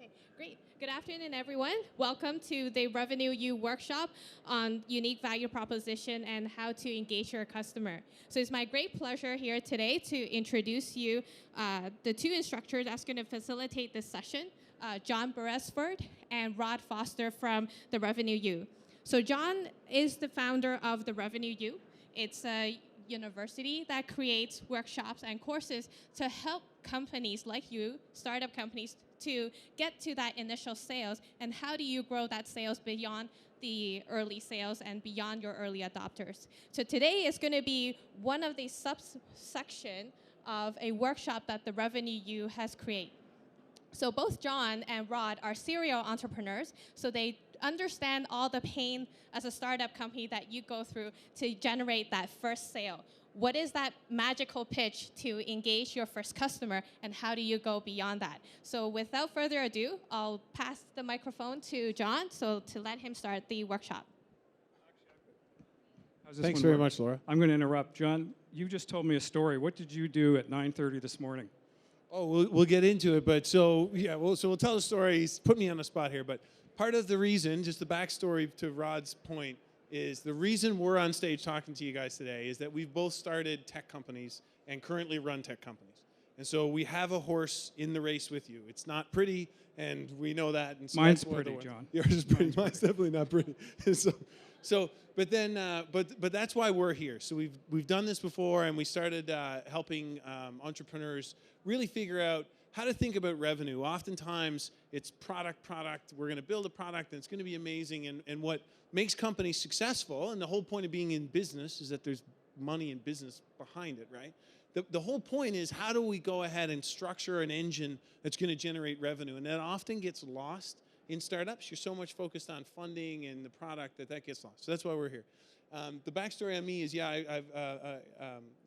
Okay, great. Good afternoon, everyone. Welcome to the Revenue U workshop on unique value proposition and how to engage your customer. So it's my great pleasure here today to introduce you the two instructors that's going to facilitate this session, John Beresford and Rod Foster from the Revenue U. So John is the founder of the Revenue U. It's a university that creates workshops and courses to help companies like you, startup companies, to get to that initial sales, and how do you grow that sales beyond the early sales and beyond your early adopters. So today is going to be one of the subsection of a workshop that the Revenue U has created. So both John and Rod are serial entrepreneurs, so they understand all the pain as a startup company that you go through to generate that first sale. What is that magical pitch to engage your first customer, and how do you go beyond that? So without further ado, I'll pass the microphone to John to let him start the workshop. Thanks very much, Laura. I'm going to interrupt. John, you just told me a story. What did you do at 9:30 this morning? Oh, we'll get into it, but so we'll tell the story. He's put me on the spot here, but part of the reason, just the backstory to Rod's point, is the reason we're on stage talking to you guys today is that we've both started tech companies and currently run tech companies. And so we have a horse in the race with you. It's not pretty, and we know that. And so mine's pretty, John. Yours is pretty. Mine's definitely not pretty. But that's why we're here. So we've done this before, and we started helping entrepreneurs really figure out how to think about revenue. Oftentimes, it's product. We're going to build a product, and it's going to be amazing. And what makes companies successful, and the whole point of being in business is that there's money and business behind it, right? The whole point is, how do we go ahead and structure an engine that's going to generate revenue? And that often gets lost in startups. You're so much focused on funding and the product that gets lost. So that's why we're here. The backstory on me is,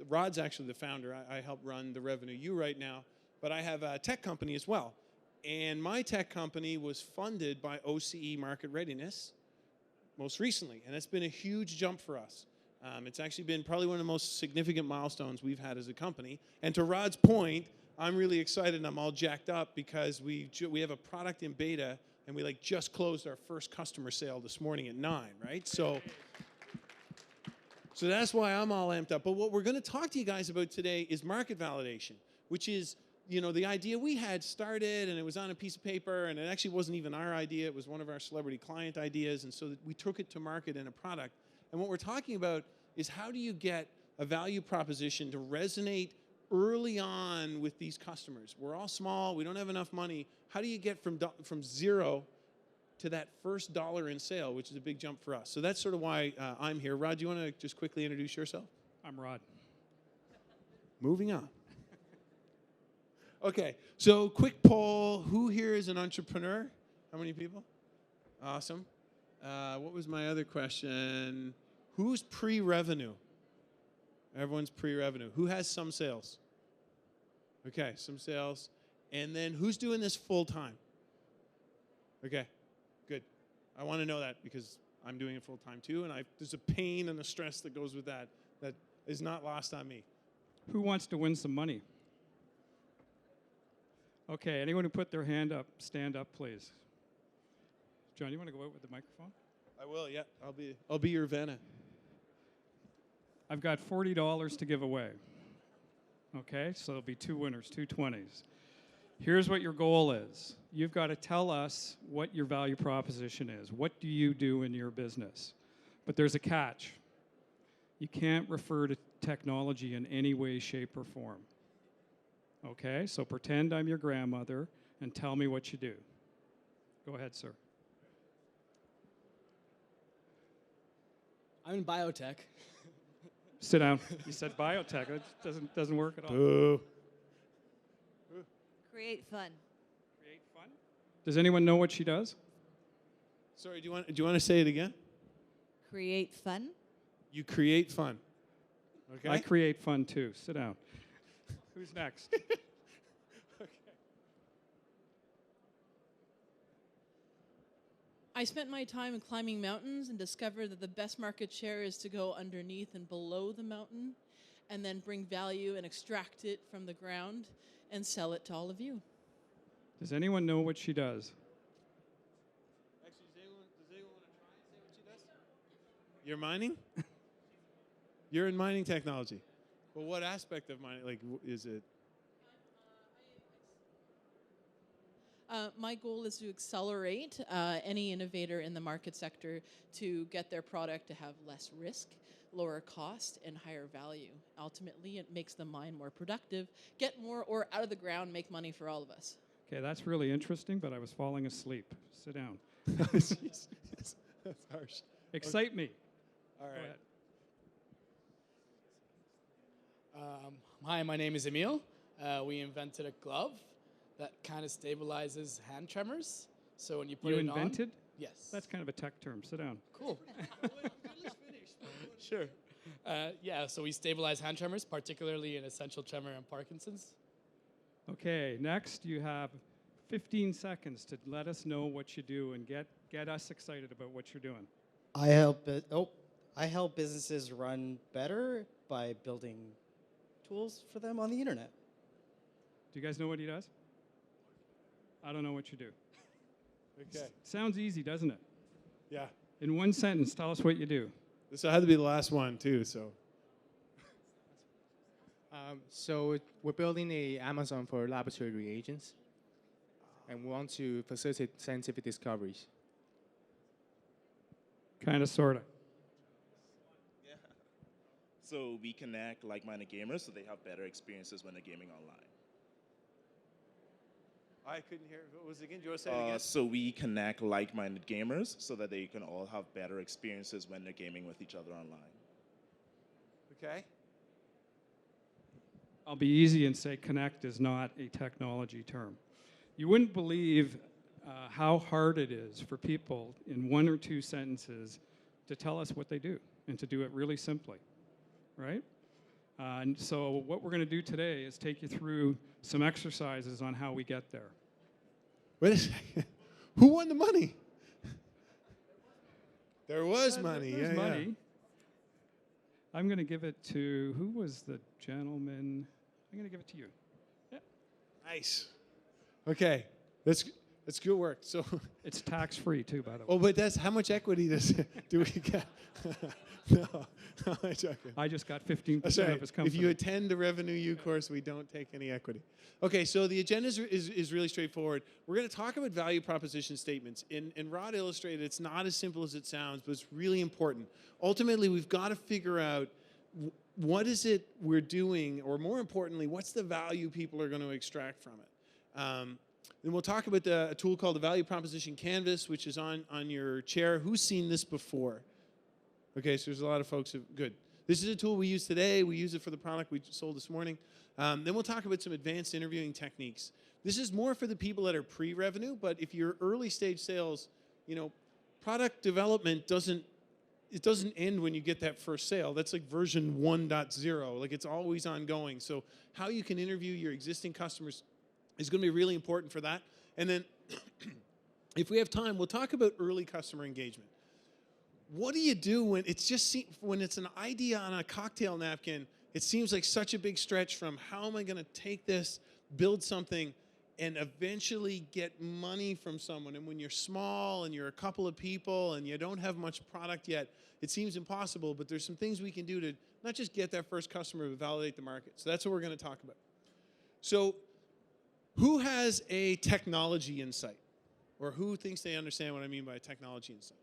Rod's actually the founder. I help run the Revenue U right now. But I have a tech company as well. And my tech company was funded by OCE Market Readiness most recently. And it's been a huge jump for us. It's actually been probably one of the most significant milestones we've had as a company. And to Rod's point, I'm really excited and I'm all jacked up because we have a product in beta, and we just closed our first customer sale this morning at 9, right? So that's why I'm all amped up. But what we're going to talk to you guys about today is market validation, which is, the idea we had started, and it was on a piece of paper, and it actually wasn't even our idea. It was one of our celebrity client ideas, and so we took it to market in a product. And what we're talking about is, how do you get a value proposition to resonate early on with these customers? We're all small. We don't have enough money. How do you get from zero to that first dollar in sale, which is a big jump for us? So that's sort of why I'm here. Rod, do you want to just quickly introduce yourself? I'm Rod. Moving on. Okay, so quick poll. Who here is an entrepreneur? How many people? Awesome. What was my other question? Who's pre-revenue? Everyone's pre-revenue. Who has some sales? Okay, some sales. And then who's doing this full-time? Okay, good. I want to know that because I'm doing it full-time too, and there's a pain and a stress that goes with that is not lost on me. Who wants to win some money? Okay, anyone who put their hand up, stand up, please. John, you want to go out with the microphone? I will, yeah. I'll be your Vanna. I've got $40 to give away. Okay, so there'll be two winners, two 20s. Here's what your goal is. You've got to tell us what your value proposition is. What do you do in your business? But there's a catch. You can't refer to technology in any way, shape, or form. Okay, so pretend I'm your grandmother and tell me what you do. Go ahead, sir. I'm in biotech. Sit down. You said biotech. It doesn't work at all. Boo. Create fun. Create fun? Does anyone know what she does? Sorry, do you want to say it again? Create fun. You create fun. Okay. I create fun too. Sit down. Who's next? Okay. I spent my time climbing mountains and discovered that the best market share is to go underneath and below the mountain and then bring value and extract it from the ground and sell it to all of you. Does anyone know what she does? Actually, does anyone want to try and say what she does? You're mining? You're in mining technology. Well, what aspect of mining? Like, is it? My goal is to accelerate any innovator in the market sector to get their product to have less risk, lower cost, and higher value. Ultimately, it makes the mine more productive, get more ore out of the ground, make money for all of us. Okay, that's really interesting, but I was falling asleep. Sit down. Jeez. That's harsh. Excite me. All Go right. ahead. Hi, my name is Emil. We invented a glove that kind of stabilizes hand tremors. So when you put You it invented? on, yes, That's kind of a tech term. Sit down. cool. Sure. Yeah, so we stabilize hand tremors, particularly in essential tremor and Parkinson's. Okay, next you have 15 seconds to let us know what you do and get us excited about what you're doing. I help businesses run better by building tools for them on the internet. Do you guys know what he does? I don't know what you do. Okay. Sounds easy, doesn't it? Yeah. In one sentence, tell us what you do. This had to be the last one too. So. We're building a Amazon for laboratory reagents, and we want to facilitate scientific discoveries. Kind of, sort of. Yeah. So we connect like-minded gamers so they have better experiences when they're gaming online. I couldn't hear. What was it again? Do you want to say it again? So we connect like-minded gamers so that they can all have better experiences when they're gaming with each other online. Okay. I'll be easy and say connect is not a technology term. You wouldn't believe how hard it is for people in one or two sentences to tell us what they do and to do it really simply, right? And so what we're going to do today is take you through some exercises on how we get there. Wait a second. Who won the money? There was money. There's yeah, money. I'm going to give it to, who was the gentleman? I'm going to give it to you. Yeah. Nice. Okay. That's good work. So. It's tax-free too, by the way. Oh, but that's how much equity do we get? No, I'm joking. I just got 15% Sorry, of his company. if you attend the Revenue U course, we don't take any equity. Okay, so the agenda is really straightforward. We're going to talk about value proposition statements. And Rod illustrated it's not as simple as it sounds, but it's really important. Ultimately, we've got to figure out what is it we're doing, or more importantly, what's the value people are going to extract from it. Then we'll talk about a tool called the Value Proposition Canvas, which is on your chair. Who's seen this before? Okay, so there's a lot of folks good. This is a tool we use today. We use it for the product we sold this morning. Then we'll talk about some advanced interviewing techniques. This is more for the people that are pre-revenue, but if you're early stage sales, product development doesn't end when you get that first sale. That's like version 1.0. Like it's always ongoing. So how you can interview your existing customers is going to be really important for that. And then if we have time, we'll talk about early customer engagement. What do you do when it's an idea on a cocktail napkin? It seems like such a big stretch from how am I going to take this, build something, and eventually get money from someone. And when you're small and you're a couple of people and you don't have much product yet, it seems impossible, but there's some things we can do to not just get that first customer, but validate the market. So that's what we're going to talk about. So who has a technology insight? Or who thinks they understand what I mean by a technology insight?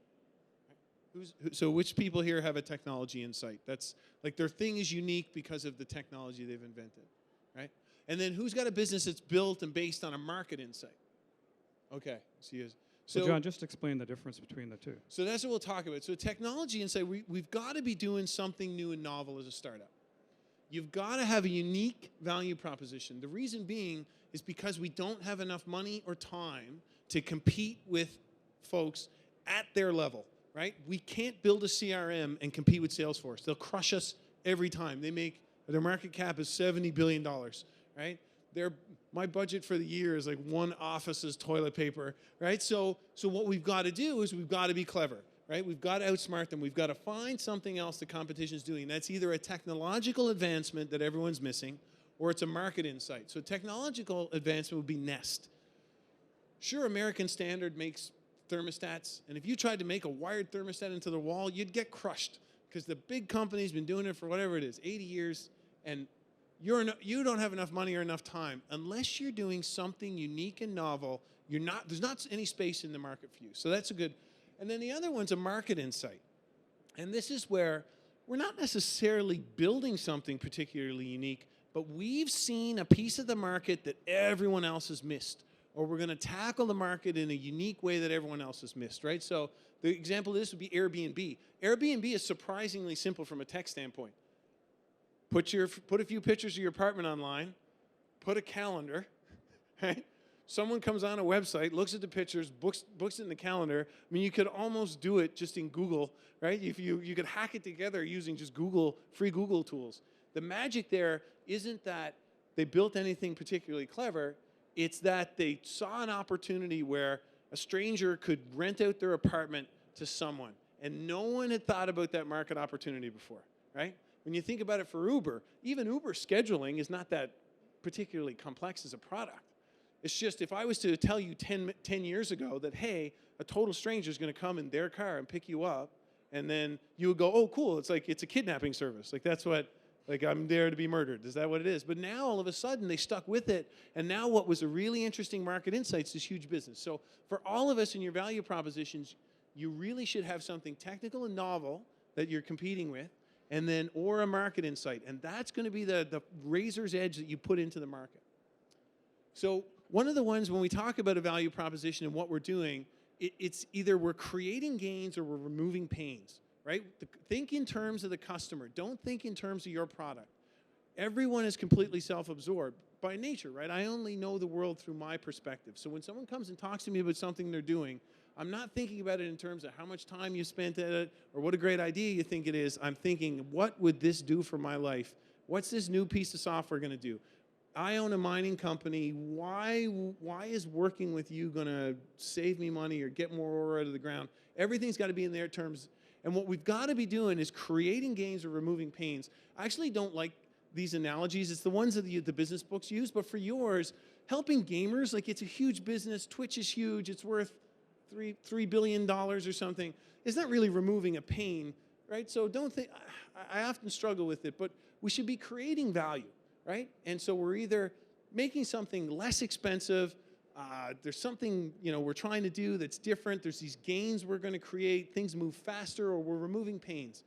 So which people here have a technology insight? That's like their thing is unique because of the technology they've invented, right? And then who's got a business that's built and based on a market insight? Okay, So John, just explain the difference between the two. So that's what we'll talk about. So technology insight, we've got to be doing something new and novel as a startup. You've got to have a unique value proposition. The reason being is because we don't have enough money or time to compete with folks at their level. Right? We can't build a CRM and compete with Salesforce. They'll crush us every time. Their market cap is $70 billion, right? My budget for the year is like one office's toilet paper, right? So what we've got to do is we've got to be clever, right? We've got to outsmart them. We've got to find something else the competition's doing. That's either a technological advancement that everyone's missing, or it's a market insight. So technological advancement would be Nest. Sure, American Standard makes thermostats, and if you tried to make a wired thermostat into the wall, you'd get crushed because the big company's been doing it for whatever it is, 80 years, and you don't have enough money or enough time. Unless you're doing something unique and novel, there's not any space in the market for you. So that's a good. And then the other one's a market insight. And this is where we're not necessarily building something particularly unique, but we've seen a piece of the market that everyone else has missed, or we're going to tackle the market in a unique way that everyone else has missed, right? So the example of this would be Airbnb. Airbnb is surprisingly simple from a tech standpoint. Put a few pictures of your apartment online, put a calendar, right? Someone comes on a website, looks at the pictures, books it in the calendar. I mean, you could almost do it just in Google, right? If you could hack it together using just free Google tools. The magic there isn't that they built anything particularly clever. It's that they saw an opportunity where a stranger could rent out their apartment to someone, and no one had thought about that market opportunity before, right? When you think about it for Uber, even Uber scheduling is not that particularly complex as a product. It's just if I was to tell you 10 years ago that, hey, a total stranger is going to come in their car and pick you up, and then you would go, oh, cool, it's a kidnapping service. Like that's what, like I'm there to be murdered. Is that what it is? But now all of a sudden they stuck with it, and now what was a really interesting market insights is huge business. So for all of us in your value propositions, you really should have something technical and novel that you're competing with, and then or a market insight, and that's going to be the razor's edge that you put into the market. So one of the ones when we talk about a value proposition and what we're doing, it's either we're creating gains or we're removing pains, right? Think in terms of the customer. Don't think in terms of your product. Everyone is completely self-absorbed by nature, right? I only know the world through my perspective. So when someone comes and talks to me about something they're doing, I'm not thinking about it in terms of how much time you spent at it or what a great idea you think it is. I'm thinking, what would this do for my life? What's this new piece of software going to do? I own a mining company. Why is working with you going to save me money or get more ore out of the ground? Everything's got to be in their terms. And what we've got to be doing is creating gains or removing pains. I actually don't like these analogies. It's the ones that the business books use. But for yours, helping gamers, like it's a huge business. Twitch is huge. It's worth $3 billion or something. It's not really removing a pain, right? So don't think, I often struggle with it, but we should be creating value, right? And so we're either making something less expensive, there's something we're trying to do that's different, there's these gains we're going to create, things move faster, or we're removing pains.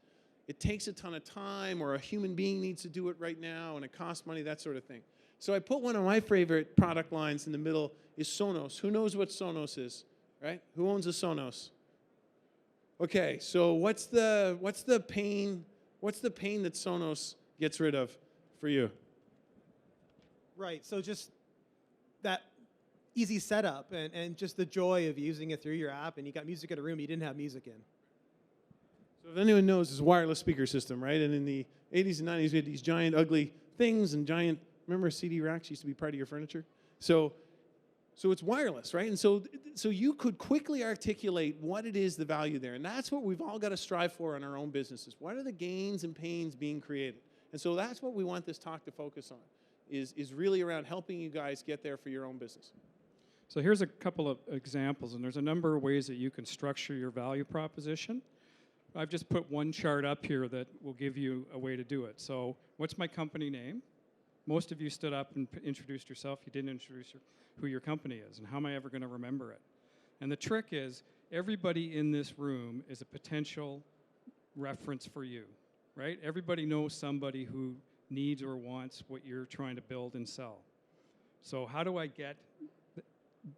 It takes a ton of time, or a human being needs to do it right now, and it costs money, that sort of thing. So I put one of my favorite product lines in the middle is Sonos. Who knows what Sonos is, right? Who owns a Sonos? Okay, so what's the pain that Sonos gets rid of for you? Right, so just that easy setup and just the joy of using it through your app, and you got music in a room you didn't have music in. So if anyone knows, it's a wireless speaker system, right? And in the 80s and 90s, we had these giant, ugly things and giant, remember CD racks used to be part of your furniture? So it's wireless, right? And so you could quickly articulate what it is, the value there. And that's what we've all got to strive for in our own businesses. What are the gains and pains being created? And so that's what we want this talk to focus on, is really around helping you guys get there for your own business. So here's a couple of examples, and there's a number of ways that you can structure your value proposition. I've just put one chart up here that will give you a way to do it. So what's my company name? Most of you stood up and introduced yourself. You didn't introduce who your company is, and how am I ever going to remember it? And the trick is, everybody in this room is a potential reference for you, right? Everybody knows somebody who needs or wants what you're trying to build and sell. So how do I get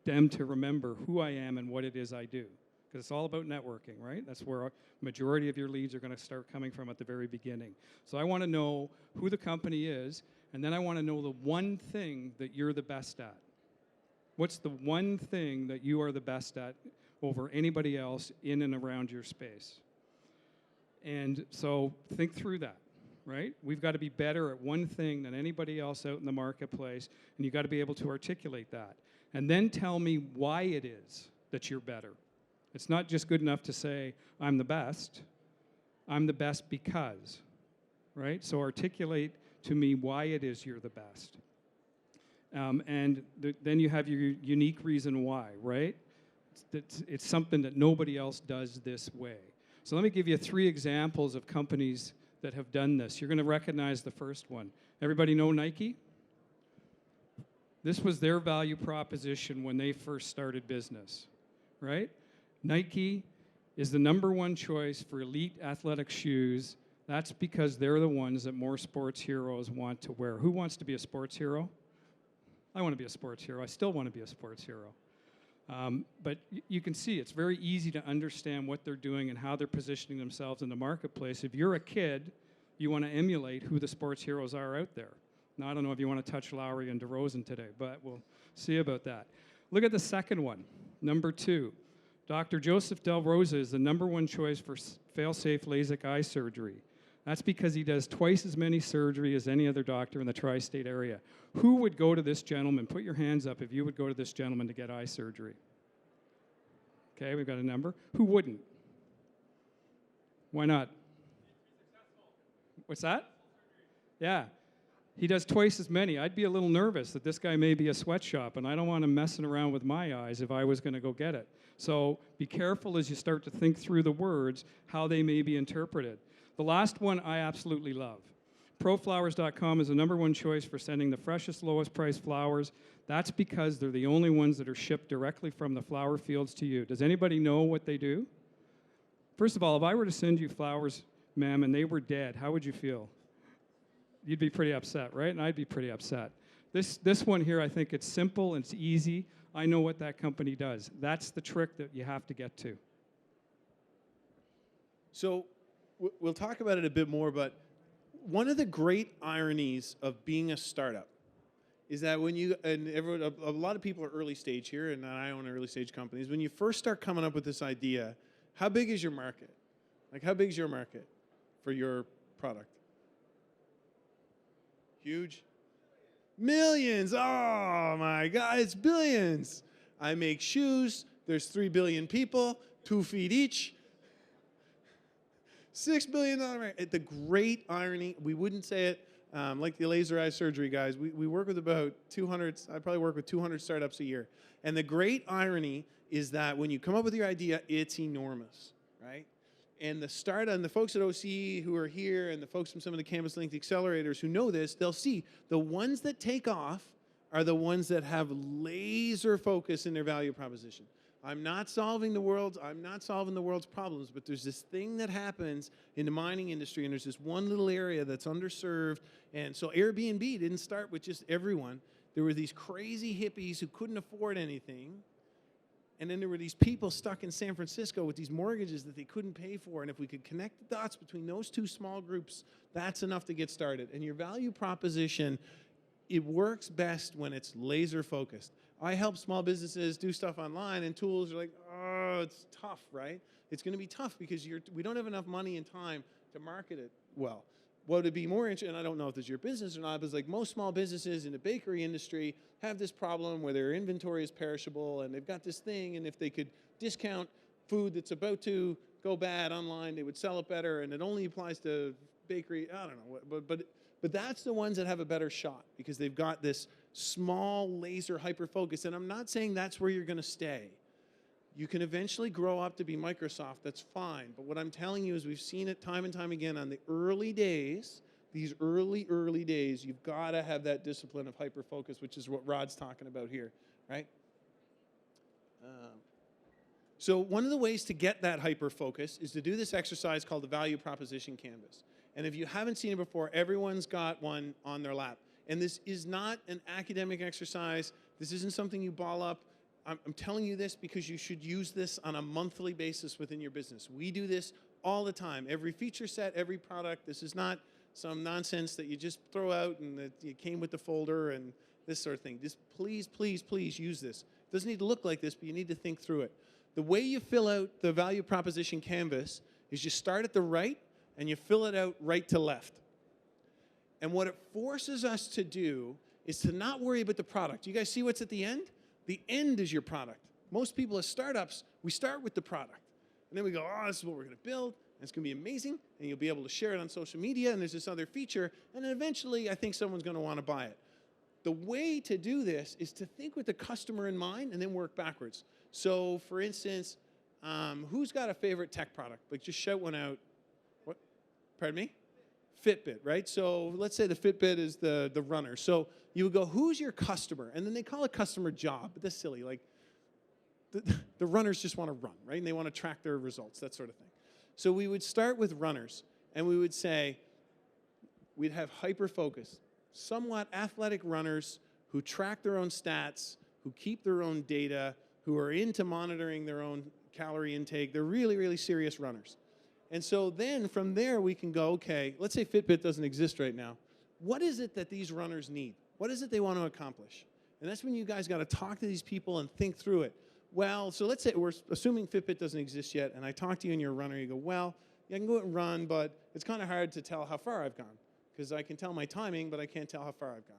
them to remember who I am and what it is I do? Because it's all about networking, right? That's where a majority of your leads are going to start coming from at the very beginning. So I want to know who the company is, and then I want to know the one thing that you're the best at. What's the one thing that you are the best at over anybody else in and around your space? And so think through that, right? We've got to be better at one thing than anybody else out in the marketplace, and you've got to be able to articulate that. And then tell me why it is that you're better. It's not just good enough to say, I'm the best. I'm the best because, right? So articulate to me why it is you're the best. Then you have your unique reason why, right? It's something that nobody else does this way. So let me give you 3 examples of companies that have done this. You're going to recognize the first one. Everybody know Nike? This was their value proposition when they first started business, right? Nike is the #1 choice for elite athletic shoes. That's because they're the ones that more sports heroes want to wear. Who wants to be a sports hero? I want to be a sports hero. I still want to be a sports hero. But you can see it's very easy to understand what they're doing and how they're positioning themselves in the marketplace. If you're a kid, you want to emulate who the sports heroes are out there. Now, I don't know if you want to touch Lowry and DeRozan today, but we'll see about that. Look at the second one, #2. Dr. Joseph Del Rosa is the #1 choice for fail-safe LASIK eye surgery. That's because he does twice as many surgery as any other doctor in the tri-state area. Who would go to this gentleman? Put your hands up if you would go to this gentleman to get eye surgery. Okay, we've got a number. Who wouldn't? Why not? What's that? Yeah. He does twice as many. I'd be a little nervous that this guy may be a sweatshop, and I don't want him messing around with my eyes if I was going to go get it. So be careful as you start to think through the words, how they may be interpreted. The last one I absolutely love. Proflowers.com is the #1 choice for sending the freshest, lowest price flowers. That's because they're the only ones that are shipped directly from the flower fields to you. Does anybody know what they do? First of all, if I were to send you flowers, ma'am, and they were dead, how would you feel? You'd be pretty upset, right? And I'd be pretty upset. This one here, I think it's simple and it's easy. I know what that company does. That's the trick that you have to get to. So we'll talk about it a bit more, but one of the great ironies of being a startup is that when you, and everyone, a lot of people are early stage here, and I own early stage companies. When you first start coming up with this idea, how big is your market? Like, how big is your market for your product? Huge? Millions. Oh my God, it's billions. I make shoes. There's 3 billion people, 2 feet each. $6 billion market. The great irony, we wouldn't say it like the laser eye surgery guys. We work with about 200, I probably work with 200 startups a year. And the great irony is that when you come up with your idea, it's enormous, right? And the folks at OC who are here and the folks from some of the campus linked accelerators who know this, they'll see the ones that take off are the ones that have laser focus in their value proposition. I'm not solving the world's problems, but there's this thing that happens in the mining industry, and there's this one little area that's underserved. And so Airbnb didn't start with just everyone. There were these crazy hippies who couldn't afford anything. And then there were these people stuck in San Francisco with these mortgages that they couldn't pay for. And if we could connect the dots between those two small groups, that's enough to get started. And your value proposition, it works best when it's laser focused. I help small businesses do stuff online, and tools are like, oh, it's tough, right? It's going to be tough because we don't have enough money and time to market it well. What would be more interesting, and I don't know if this is your business or not, but it's like most small businesses in the bakery industry have this problem where their inventory is perishable, and they've got this thing, and if they could discount food that's about to go bad online, they would sell it better, and it only applies to bakery. I don't know, but that's the ones that have a better shot because they've got this small laser hyper focus. And I'm not saying that's where you're going to stay. You can eventually grow up to be Microsoft. That's fine. But what I'm telling you is we've seen it time and time again on the early days, these early days, you've got to have that discipline of hyper focus, which is what Rod's talking about here, right? So one of the ways to get that hyper focus is to do this exercise called the value proposition canvas. And if you haven't seen it before, everyone's got one on their lap. And this is not an academic exercise. This isn't something you ball up. I'm telling you this because you should use this on a monthly basis within your business. We do this all the time. Every feature set, every product. This is not some nonsense that you just throw out and that you came with the folder and this sort of thing. Just please, please, please use this. It doesn't need to look like this, but you need to think through it. The way you fill out the value proposition canvas is you start at the right and you fill it out right to left. And what it forces us to do is to not worry about the product. You guys see what's at the end? The end is your product. Most people as startups, we start with the product. And then we go, oh, this is what we're going to build. And it's going to be amazing. And you'll be able to share it on social media. And there's this other feature. And then eventually, I think someone's going to want to buy it. the way to do this is to think with the customer in mind and then work backwards. So, for instance, who's got a favorite tech product? Like, just shout one out. What? Pardon me? Fitbit, right? So let's say the Fitbit is the runner. So you would go, who's your customer? And then they call it customer job, but that's silly. Like, the runners just want to run, right? And they want to track their results, that sort of thing. So we would start with runners, and we would say, we'd have hyper-focus, somewhat athletic runners who track their own stats, who keep their own data, who are into monitoring their own calorie intake. They're really, really serious runners. And so then from there we can go, okay, let's say Fitbit doesn't exist right now. What is it that these runners need? What is it they want to accomplish? And that's when you guys got to talk to these people and think through it. Well, so let's say we're assuming Fitbit doesn't exist yet, and I talk to you and you're a runner, you go, well, yeah, I can go out and run, but it's kind of hard to tell how far I've gone, because I can tell my timing, but I can't tell how far I've gone.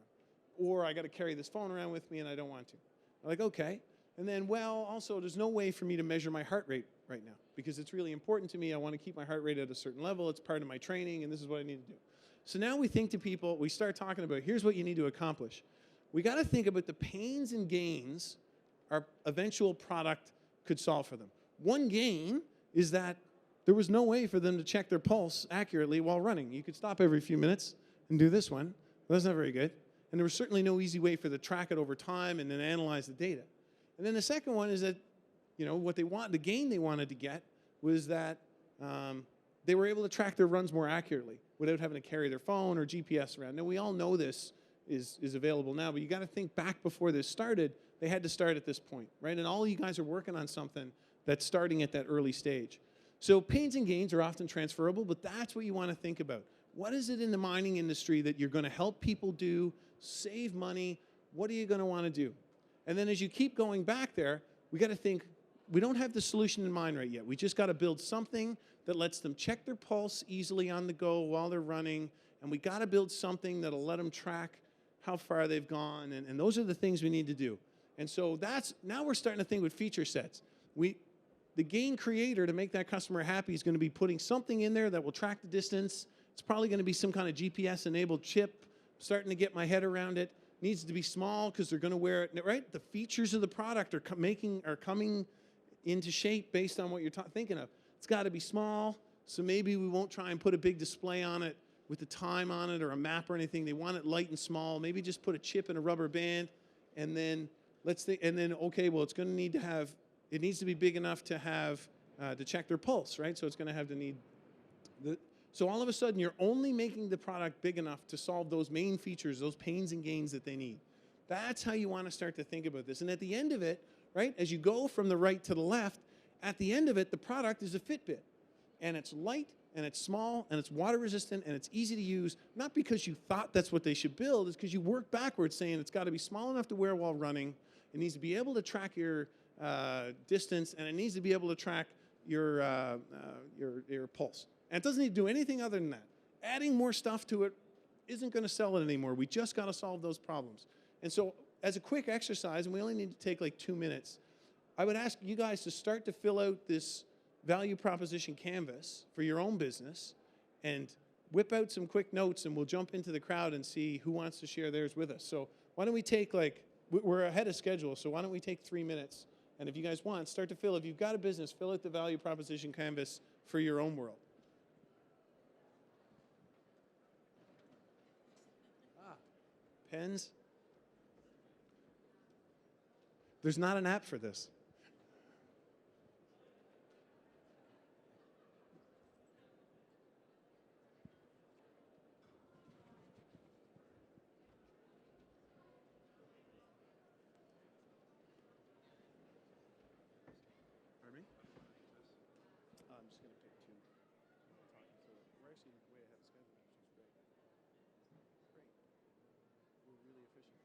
Or I got to carry this phone around with me and I don't want to. I'm like, okay. And then, well, also there's no way for me to measure my heart rate right now, because it's really important to me. I want to keep my heart rate at a certain level. It's part of my training, and this is what I need to do. So now we think to people, we start talking about, here's what you need to accomplish. We got to think about the pains and gains our eventual product could solve for them. One gain is that there was no way for them to check their pulse accurately while running. You could stop every few minutes and do this one. That's not very good. And there was certainly no easy way for them to track it over time and then analyze the data. And then the second one is that, you know, what they want, the gain they wanted to get was that they were able to track their runs more accurately without having to carry their phone or GPS around. Now, we all know this is available now, but you got to think back before this started, they had to start at this point, right? And all you guys are working on something that's starting at that early stage. So pains and gains are often transferable, but that's what you want to think about. What is it in the mining industry that you're going to help people do, save money? What are you going to want to do? And then as you keep going back there, we got to think, we don't have the solution in mind right yet. We just got to build something that lets them check their pulse easily on the go while they're running, and we got to build something that'll let them track how far they've gone, and those are the things we need to do. And so now we're starting to think with feature sets. The gain creator, to make that customer happy, is going to be putting something in there that will track the distance. It's probably going to be some kind of GPS-enabled chip. Starting to get my head around it. Needs to be small because they're going to wear it, right? The features of the product are coming into shape based on what you're thinking of. It's got to be small, so maybe we won't try and put a big display on it with the time on it or a map or anything. They want it light and small. Maybe just put a chip and a rubber band, and then okay, well, it's going to need to have. It needs to be big enough to have to check their pulse, right? So it's going to have to need. So all of a sudden, you're only making the product big enough to solve those main features, those pains and gains that they need. That's how you want to start to think about this. And at the end of it, right, as you go from the right to the left, at the end of it, the product is a Fitbit. And it's light, and it's small, and it's water resistant, and it's easy to use, not because you thought that's what they should build, it's because you work backwards saying it's got to be small enough to wear while running, it needs to be able to track your distance, and it needs to be able to track your pulse. And it doesn't need to do anything other than that. Adding more stuff to it isn't going to sell it anymore. We just got to solve those problems. And so as a quick exercise, and we only need to take like 2 minutes, I would ask you guys to start to fill out this value proposition canvas for your own business and whip out some quick notes, and we'll jump into the crowd and see who wants to share theirs with us. So why don't we take we're ahead of schedule, so why don't we take 3 minutes? And if you guys want, start to fill. If you've got a business, fill out the value proposition canvas for your own world. Pens? There's not an app for this. Pardon me? I'm just going to pick two. We're actually way ahead of schedule, which is great. Great. We're really efficient.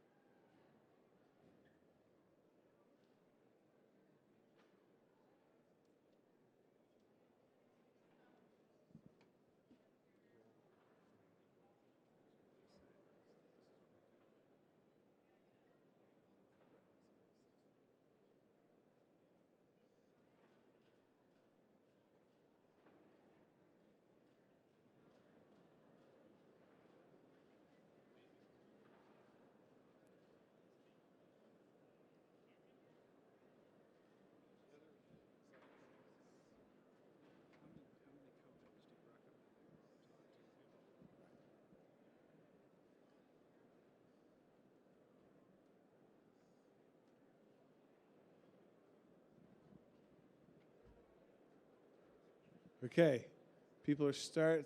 Okay.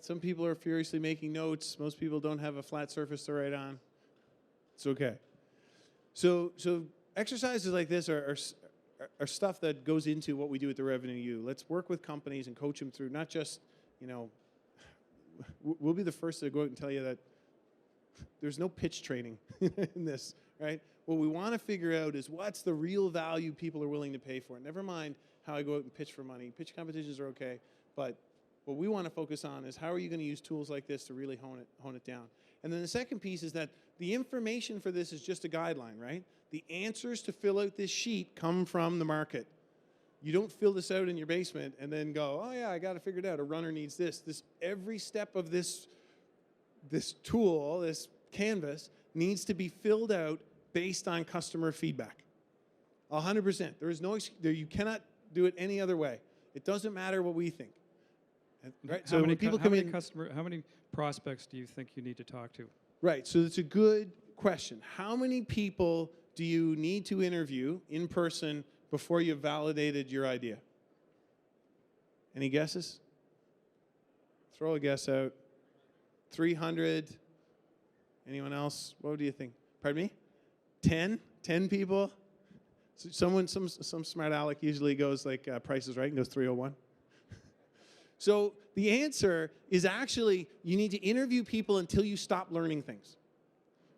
Some people are furiously making notes. Most people don't have a flat surface to write on. It's okay. So exercises like this are stuff that goes into what we do at the Revenue U. Let's work with companies and coach them through, not just, we'll be the first to go out and tell you that there's no pitch training in this, right? What we want to figure out is what's the real value people are willing to pay for it. Never mind how I go out and pitch for money. Pitch competitions are okay, but what we want to focus on is how are you going to use tools like this to really hone it down. And then the second piece is that the information for this is just a guideline, right? The answers to fill out this sheet come from the market. You don't fill this out in your basement and then go, oh yeah, I got to figure it out. A runner needs this. Every step of this tool, this canvas, needs to be filled out based on customer feedback. 100%. There is no you cannot do it any other way. It doesn't matter what we think. Right? So when people come in, how many prospects do you think you need to talk to? Right. So it's a good question. How many people do you need to interview in person before you've validated your idea? Any guesses? Throw a guess out. 300. Anyone else? What do you think? Pardon me? 10? 10 people? So some smart aleck usually goes like Price is Right and goes 301. So the answer is actually you need to interview people until you stop learning things,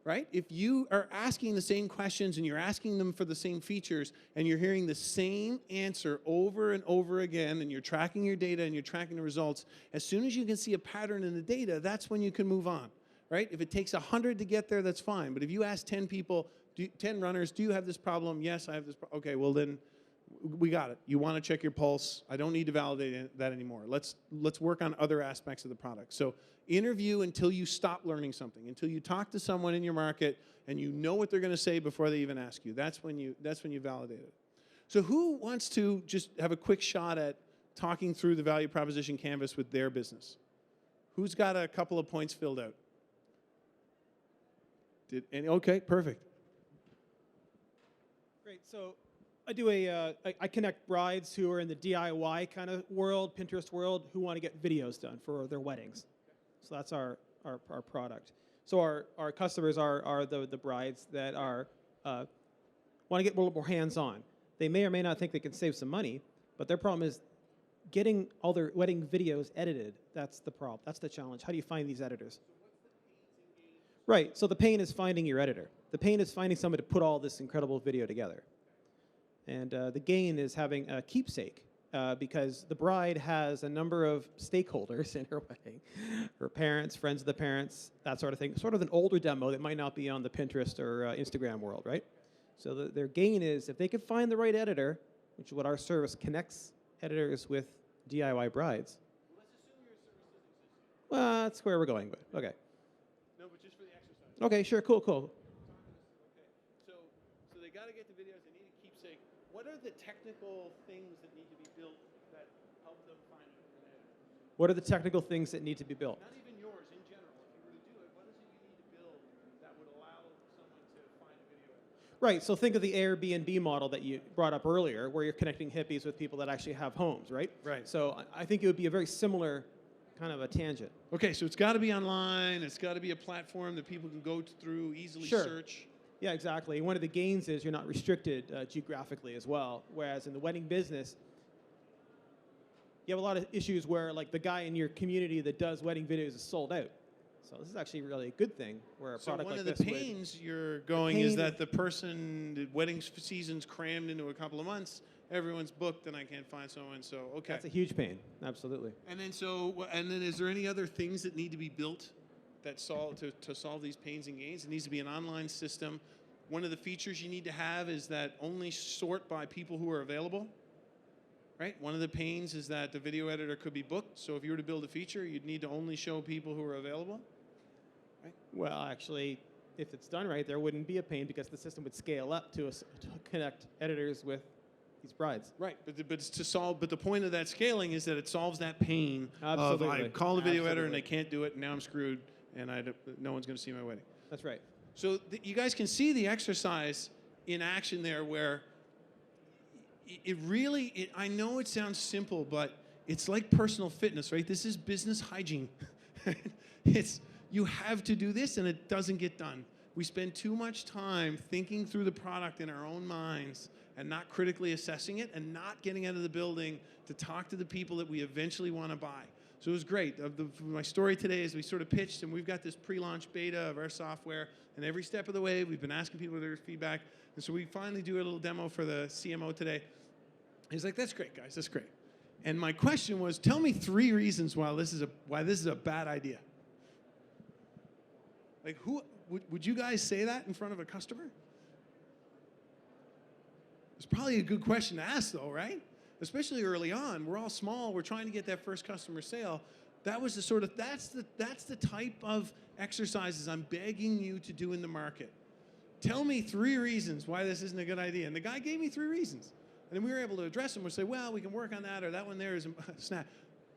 right? If you are asking the same questions and you're asking them for the same features and you're hearing the same answer over and over again and you're tracking your data and you're tracking the results, as soon as you can see a pattern in the data, that's when you can move on, right? If it takes 100 to get there, that's fine. But if you ask 10 people, 10 runners, do you have this problem? Yes, I have this problem. Okay, well then, we got it. You want to check your pulse. I don't need to validate that anymore. Let's work on other aspects of the product. So interview until you stop learning something, until you talk to someone in your market and you know what they're going to say before they even ask you. That's when you validate it. So who wants to just have a quick shot at talking through the value proposition canvas with their business? Who's got a couple of points filled out? Okay, perfect. Great. So I connect brides who are in the DIY kind of world, Pinterest world, who want to get videos done for their weddings. So that's our product. So our customers are the brides that are want to get a little more hands-on. They may or may not think they can save some money, but their problem is getting all their wedding videos edited. That's the problem. That's the challenge. How do you find these editors? Right. So the pain is finding your editor. The pain is finding somebody to put all this incredible video together. And the gain is having a keepsake because the bride has a number of stakeholders in her wedding, her parents, friends of the parents, that sort of thing. Sort of an older demo that might not be on the Pinterest or Instagram world, right? So their gain is if they can find the right editor, which is what our service connects editors with DIY brides. Well, let's assume your service doesn't exist. Well, that's where we're going with. Okay. No, but just for the exercise. Okay, sure, cool. So they got to get the videos. They need a keepsake. What are the technical things that need to be built that help them find an editor? What are the technical things that need to be built? Not even yours, in general. If you were to do it, what is it you need to build that would allow someone to find a video editor? Right, so think of the Airbnb model that you brought up earlier, where you're connecting hippies with people that actually have homes, right? Right. So I think it would be a very similar kind of a tangent. Okay, so it's got to be online. It's got to be a platform that people can go through, easily search. Yeah, exactly. And one of the gains is you're not restricted geographically as well. Whereas in the wedding business, you have a lot of issues where like the guy in your community that does wedding videos is sold out. So this is actually really a good thing where a product like this one of the pains you're going is that the wedding season's crammed into a couple of months. Everyone's booked and I can't find someone. So okay, that's a huge pain. Absolutely. And then is there any other things that need to be built that to solve these pains and gains? It needs to be an online system. One of the features you need to have is that only sort by people who are available. Right? One of the pains is that the video editor could be booked. So if you were to build a feature, you'd need to only show people who are available. Right? Well, actually, if it's done right, there wouldn't be a pain because the system would scale up to connect editors with these brides. Right, but it's to solve. But the point of that scaling is that it solves that pain Absolutely. of I call the video editor and they can't do it, and now I'm screwed, and no one's going to see my wedding. That's right. So you guys can see the exercise in action there, where it really. I know it sounds simple, but it's like personal fitness, right? This is business hygiene. You have to do this, and it doesn't get done. We spend too much time thinking through the product in our own minds and not critically assessing it and not getting out of the building to talk to the people that we eventually want to buy. So it was great. My story today is we sort of pitched, and we've got this pre-launch beta of our software, and every step of the way, we've been asking people their feedback. And so we finally do a little demo for the CMO today. He's like, that's great, guys, that's great. And my question was, tell me 3 reasons why this is a bad idea. Like, would you guys say that in front of a customer? It's probably a good question to ask, though, right? Especially early on. We're all small. We're trying to get that first customer sale. That's the type of exercises I'm begging you to do in the market. Tell me 3 reasons why this isn't a good idea. And the guy gave me 3 reasons. And then we were able to address them. We'll say, well, we can work on that, or that one there is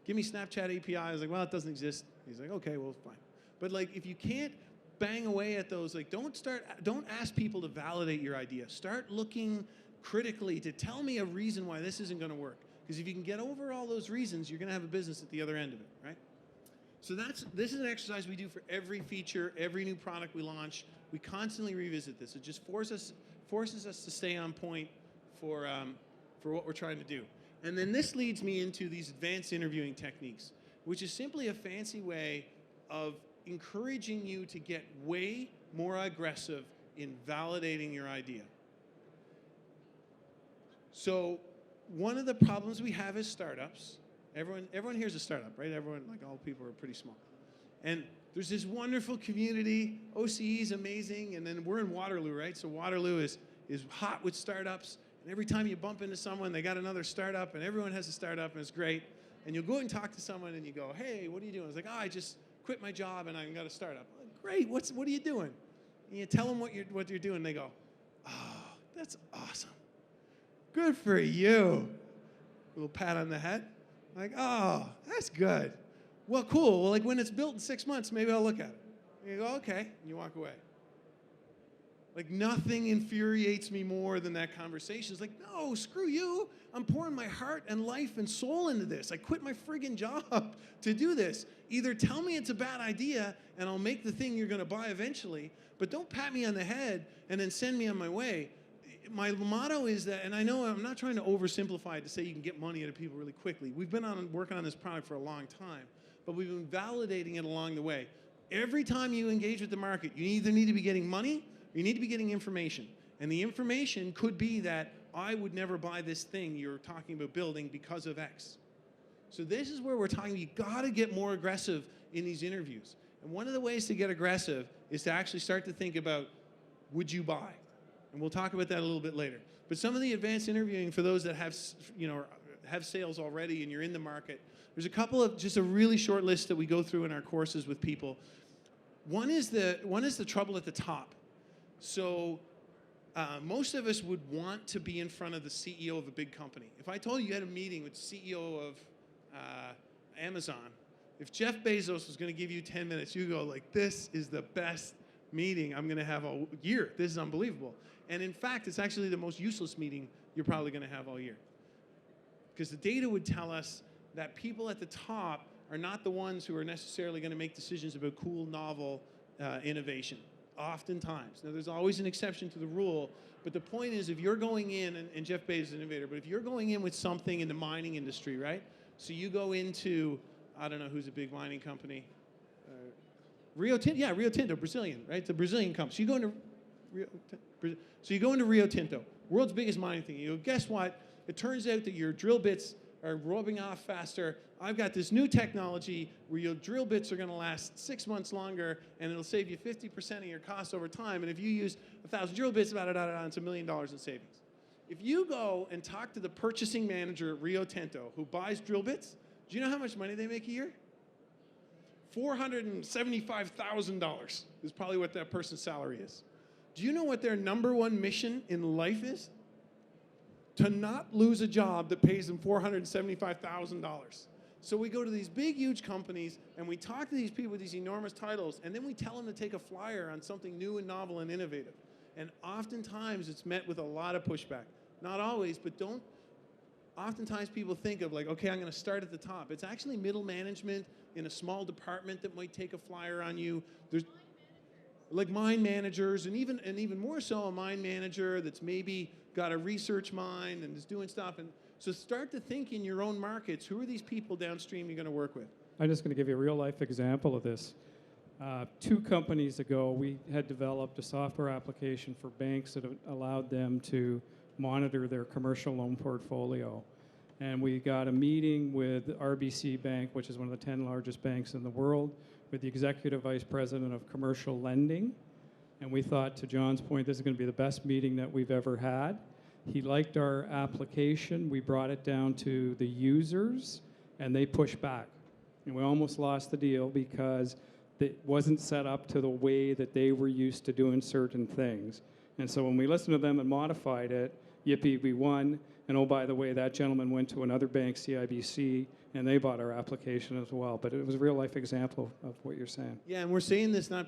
give me Snapchat API. I was like, well, it doesn't exist. He's like, okay, well, fine. But like, if you can't bang away at those, like, don't ask people to validate your idea. Start looking critically to tell me a reason why this isn't going to work. Because if you can get over all those reasons, you're going to have a business at the other end of it, right? So this is an exercise we do for every feature, every new product we launch. We constantly revisit this. It just forces us to stay on point for what we're trying to do. And then this leads me into these advanced interviewing techniques, which is simply a fancy way of encouraging you to get way more aggressive in validating your idea. So one of the problems we have as startups, everyone here's a startup, right? Everyone, like, all people are pretty small. And there's this wonderful community. OCE is amazing, and then we're in Waterloo, right? So Waterloo is hot with startups, and every time you bump into someone, they got another startup, and everyone has a startup, and it's great. And you'll go and talk to someone, and you go, hey, what are you doing? It's like, oh, I just quit my job, and I've got a startup. Like, great, what are you doing? And you tell them what you're doing, they go, oh, that's awesome. Good for you. A little pat on the head. Like, oh, that's good. Well, cool. Well, like, when it's built in 6 months, maybe I'll look at it. And you go, okay, and you walk away. Like, nothing infuriates me more than that conversation. It's like, no, screw you. I'm pouring my heart and life and soul into this. I quit my friggin' job to do this. Either tell me it's a bad idea and I'll make the thing you're gonna buy eventually, but don't pat me on the head and then send me on my way. My motto is that, and I know I'm not trying to oversimplify it to say you can get money out of people really quickly. We've been working on this product for a long time, but we've been validating it along the way. Every time you engage with the market, you either need to be getting money or you need to be getting information. And the information could be that I would never buy this thing you're talking about building because of X. So this is where we're talking, you gotta get more aggressive in these interviews. And one of the ways to get aggressive is to actually start to think about, would you buy? And we'll talk about that a little bit later. But some of the advanced interviewing for those that have sales already and you're in the market, there's a couple of, just a really short list that we go through in our courses with people. One is the trouble at the top. So most of us would want to be in front of the CEO of a big company. If I told you had a meeting with the CEO of Amazon, if Jeff Bezos was going to give you 10 minutes, you go like, this is the best meeting I'm going to have all year. This is unbelievable. And in fact, it's actually the most useless meeting you're probably going to have all year. Because the data would tell us that people at the top are not the ones who are necessarily going to make decisions about cool, novel innovation. Oftentimes. Now, there's always an exception to the rule, but the point is, if you're going in, and Jeff Bezos is an innovator, but if you're going in with something in the mining industry, right? So you go into, I don't know who's a big mining company. Rio Tinto, Brazilian, right? It's a Brazilian company. So you go into Rio Tinto, world's biggest mining thing. You go, guess what? It turns out that your drill bits are rubbing off faster. I've got this new technology where your drill bits are going to last 6 months longer, and it'll save you 50% of your costs over time. And if you use 1,000 drill bits, it's $1 million in savings. If you go and talk to the purchasing manager at Rio Tinto who buys drill bits, do you know how much money they make a year? $475,000 is probably what that person's salary is. Do you know what their #1 mission in life is? To not lose a job that pays them $475,000. So we go to these big, huge companies, and we talk to these people with these enormous titles, and then we tell them to take a flyer on something new and novel and innovative. And oftentimes, it's met with a lot of pushback. Not always, but oftentimes people think of like, okay, I'm going to start at the top. It's actually middle management in a small department that might take a flyer on you. There's like mine managers, and even more so a mine manager that's maybe got a research mind and is doing stuff. And so start to think in your own markets, who are these people downstream you're going to work with? I'm just going to give you a real life example of this. 2 companies ago, we had developed a software application for banks that allowed them to monitor their commercial loan portfolio. And we got a meeting with RBC Bank, which is one of the 10 largest banks in the world, with the executive vice president of commercial lending. And we thought, to John's point, this is going to be the best meeting that we've ever had. He liked our application. We brought it down to the users, and they pushed back. And we almost lost the deal because it wasn't set up to the way that they were used to doing certain things. And so when we listened to them and modified it, yippee, we won. And oh, by the way, that gentleman went to another bank, CIBC, and they bought our application as well. But it was a real life example of what you're saying. Yeah, and we're saying this not,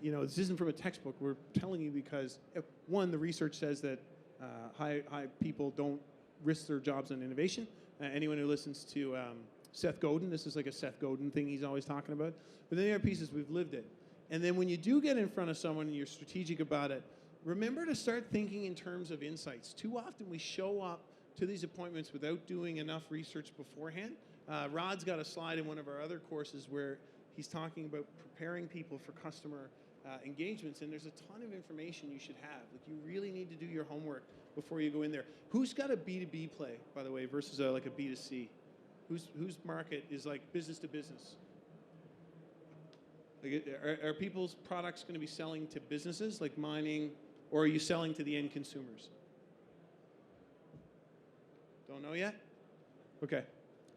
this isn't from a textbook. We're telling you because, one, the research says that high people don't risk their jobs on innovation. Anyone who listens to Seth Godin, this is like a Seth Godin thing he's always talking about. But then the other piece is we've lived it. And then when you do get in front of someone and you're strategic about it, remember to start thinking in terms of insights. Too often we show up to these appointments without doing enough research beforehand. Rod's got a slide in one of our other courses where he's talking about preparing people for customer engagements, and there's a ton of information you should have. Like, you really need to do your homework before you go in there. Who's got a B2B play, by the way, versus like a B2C? Whose market is like business to business? Like, are people's products going to be selling to businesses like mining, or are you selling to the end consumers? Don't know yet? Okay.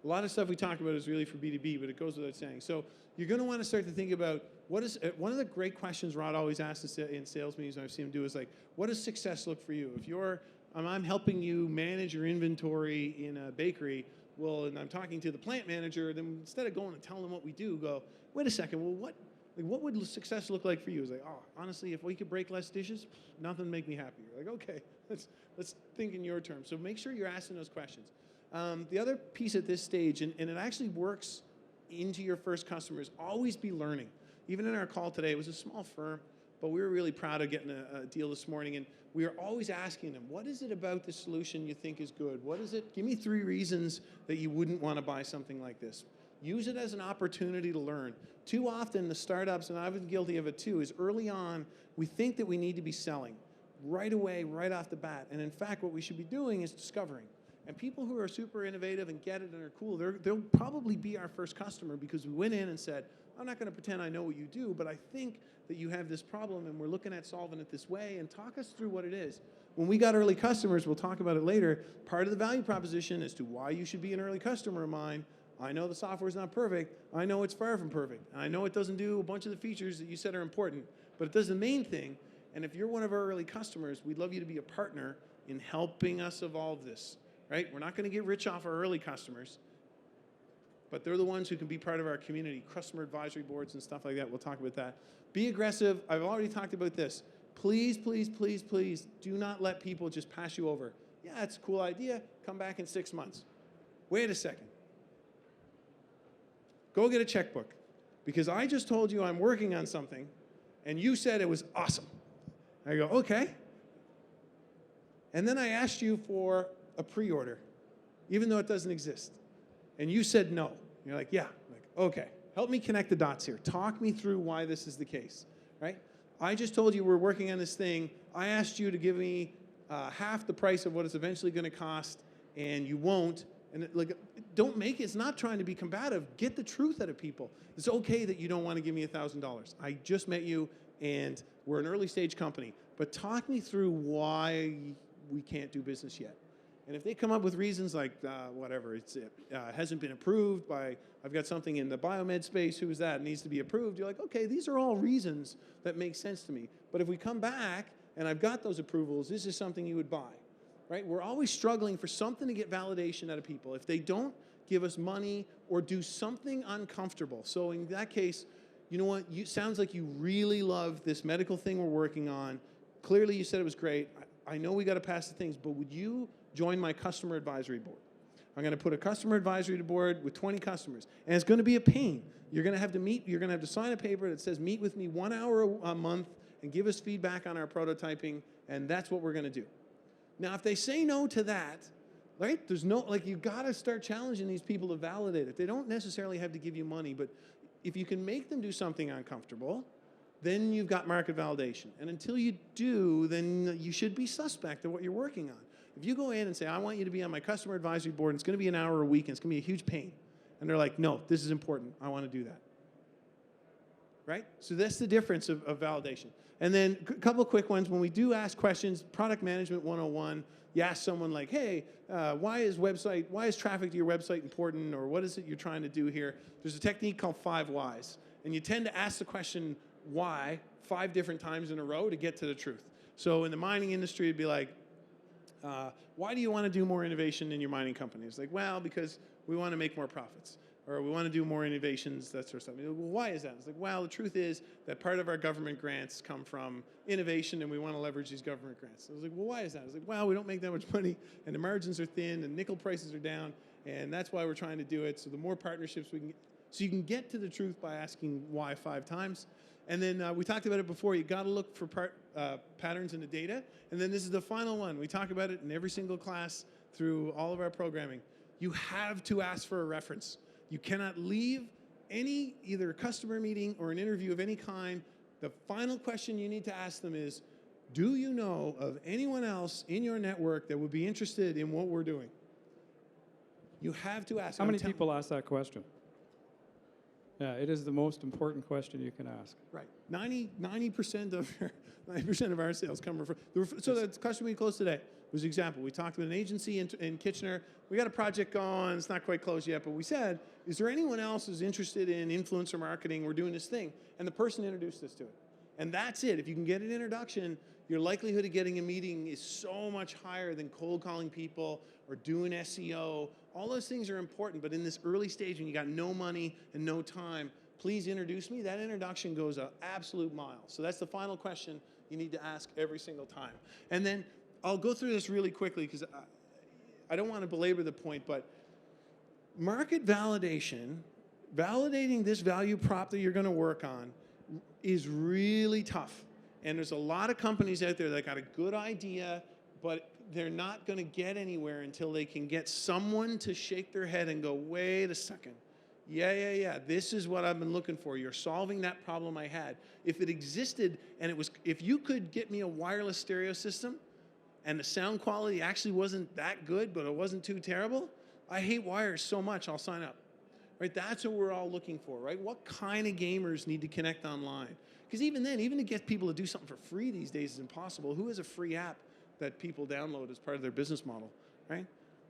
A lot of stuff we talk about is really for B2B, but it goes without saying. So you're going to want to start to think about what is, one of the great questions Rod always asks in sales meetings, I've seen him do, is like, what does success look for you? If you're, I'm helping you manage your inventory in a bakery, well, and I'm talking to the plant manager, then instead of going and telling them what we do, go, wait a second, well, what would success look like for you? It's like, oh, honestly, if we could break less dishes, nothing would make me happier. Like, okay, let's think in your terms. So make sure you're asking those questions. The other piece at this stage, and it actually works into your first customers, always be learning. Even in our call today, it was a small firm, but we were really proud of getting a deal this morning, and we are always asking them, what is it about the solution you think is good? What is it? Give me 3 reasons that you wouldn't want to buy something like this. Use it as an opportunity to learn. Too often, the startups, and I've been guilty of it too, is early on, we think that we need to be selling right away, right off the bat. And in fact, what we should be doing is discovering. And people who are super innovative and get it and are cool, they'll probably be our first customer because we went in and said, I'm not going to pretend I know what you do, but I think that you have this problem and we're looking at solving it this way, and talk us through what it is. When we got early customers, we'll talk about it later, part of the value proposition as to why you should be an early customer of mine. I know the software is not perfect. I know it's far from perfect. I know it doesn't do a bunch of the features that you said are important, but it does the main thing. And if you're one of our early customers, we'd love you to be a partner in helping us evolve this, right? We're not going to get rich off our early customers, but they're the ones who can be part of our community, customer advisory boards and stuff like that. We'll talk about that. Be aggressive. I've already talked about this. Please, please, please, please do not let people just pass you over. Yeah, it's a cool idea. Come back in 6 months. Wait a second. Go get a checkbook, because I just told you I'm working on something and you said it was awesome. I go, okay. And then I asked you for a pre-order, even though it doesn't exist. And you said no. You're like, yeah. I'm like, okay, help me connect the dots here. Talk me through why this is the case, right? I just told you we're working on this thing. I asked you to give me half the price of what it's eventually going to cost, and you won't. And don't make it. It's not trying to be combative. Get the truth out of people. It's okay that you don't want to give me $1,000. I just met you, and we're an early stage company. But talk me through why we can't do business yet. And if they come up with reasons like, whatever, it hasn't been approved by, I've got something in the biomed space, who is that? It needs to be approved. You're like, okay, these are all reasons that make sense to me. But if we come back and I've got those approvals, this is something you would buy, right? We're always struggling for something to get validation out of people. If they don't give us money or do something uncomfortable. So in that case, you know what? Sounds like you really love this medical thing we're working on. Clearly you said it was great. I know we got to pass the things, but would you join my customer advisory board? I'm going to put a customer advisory board with 20 customers. And it's going to be a pain. You're going to have to meet, you're going to have to sign a paper that says meet with me 1 hour a month and give us feedback on our prototyping, and that's what we're going to do. Now, if they say no to that, right, there's no, like, you've got to start challenging these people to validate it. They don't necessarily have to give you money, but if you can make them do something uncomfortable, then you've got market validation. And until you do, then you should be suspect of what you're working on. If you go in and say, I want you to be on my customer advisory board, and it's going to be an hour a week, and it's going to be a huge pain, and they're like, no, this is important, I want to do that. Right? So that's the difference of validation. And then a couple of quick ones. When we do ask questions, product management 101, you ask someone like, hey, why is traffic to your website important, or what is it you're trying to do here? There's a technique called 5 whys. And you tend to ask the question why 5 different times in a row to get to the truth. So in the mining industry, it'd be like, why do you want to do more innovation in your mining company? It's like, well, because we want to make more profits, or we want to do more innovations, that sort of stuff. Well, why is that? It's like, well, the truth is that part of our government grants come from innovation, and we want to leverage these government grants. So I was like, well, why is that? I was like, well, we don't make that much money, and the margins are thin, and nickel prices are down, and that's why we're trying to do it. So the more partnerships we can get. So you can get to the truth by asking why 5 times. And then we talked about it before. You got to look for patterns in the data. And then this is the final one. We talk about it in every single class through all of our programming. You have to ask for a reference. You cannot leave any either a customer meeting or an interview of any kind. The final question you need to ask them is, do you know of anyone else in your network that would be interested in what we're doing? You have to ask. How many people ask that question? Yeah, it is the most important question you can ask. Right. 90% of our sales come from. So the customer we closed today was an example. We talked with an agency in Kitchener. We got a project going. It's not quite closed yet, but we said, is there anyone else who's interested in influencer marketing? We're doing this thing. And the person introduced us to it. And that's it. If you can get an introduction, your likelihood of getting a meeting is so much higher than cold calling people or doing SEO. All those things are important, but in this early stage when you got no money and no time, please introduce me. That introduction goes an absolute mile. So that's the final question you need to ask every single time. And then I'll go through this really quickly because I don't want to belabor the point, but market validation, validating this value prop that you're going to work on is really tough. And there's a lot of companies out there that got a good idea, but they're not going to get anywhere until they can get someone to shake their head and go, wait a second. Yeah. This is what I've been looking for. You're solving that problem I had. If it existed and if you could get me a wireless stereo system and the sound quality actually wasn't that good, but it wasn't too terrible, I hate wires so much, I'll sign up. Right? That's what we're all looking for, right? What kind of gamers need to connect online? Because even then, even to get people to do something for free these days is impossible. Who has a free app that people download as part of their business model, right?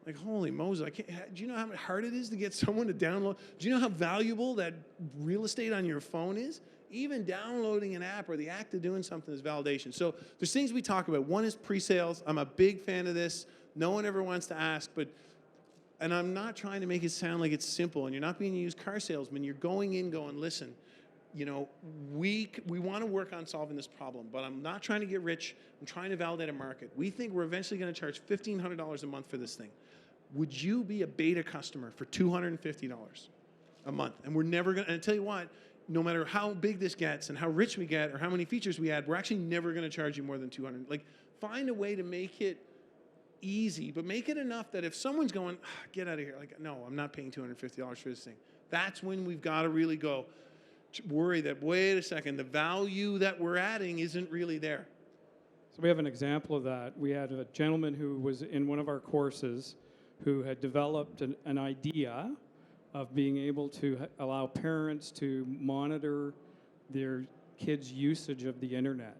Like, holy Moses, do you know how hard it is to get someone to download? Do you know how valuable that real estate on your phone is? Even downloading an app or the act of doing something is validation. So there's things we talk about. One is pre-sales. I'm a big fan of this. No one ever wants to ask, and I'm not trying to make it sound like it's simple, and you're not being a used car salesman. You're going in going, listen, you know, we want to work on solving this problem, but I'm not trying to get rich. I'm trying to validate a market. We think we're eventually going to charge $1,500 a month for this thing. Would you be a beta customer for $250 a month? And we're never going to, and I tell you what, no matter how big this gets and how rich we get or how many features we add, we're actually never going to charge you more than $200. Like, find a way to make it easy, but make it enough that if someone's going, get out of here, like, no, I'm not paying $250 for this thing. That's when we've got to really go, worry that, wait a second, the value that we're adding isn't really there. So we have an example of that. We had a gentleman who was in one of our courses who had developed an idea of being able to allow parents to monitor their kids' usage of the internet.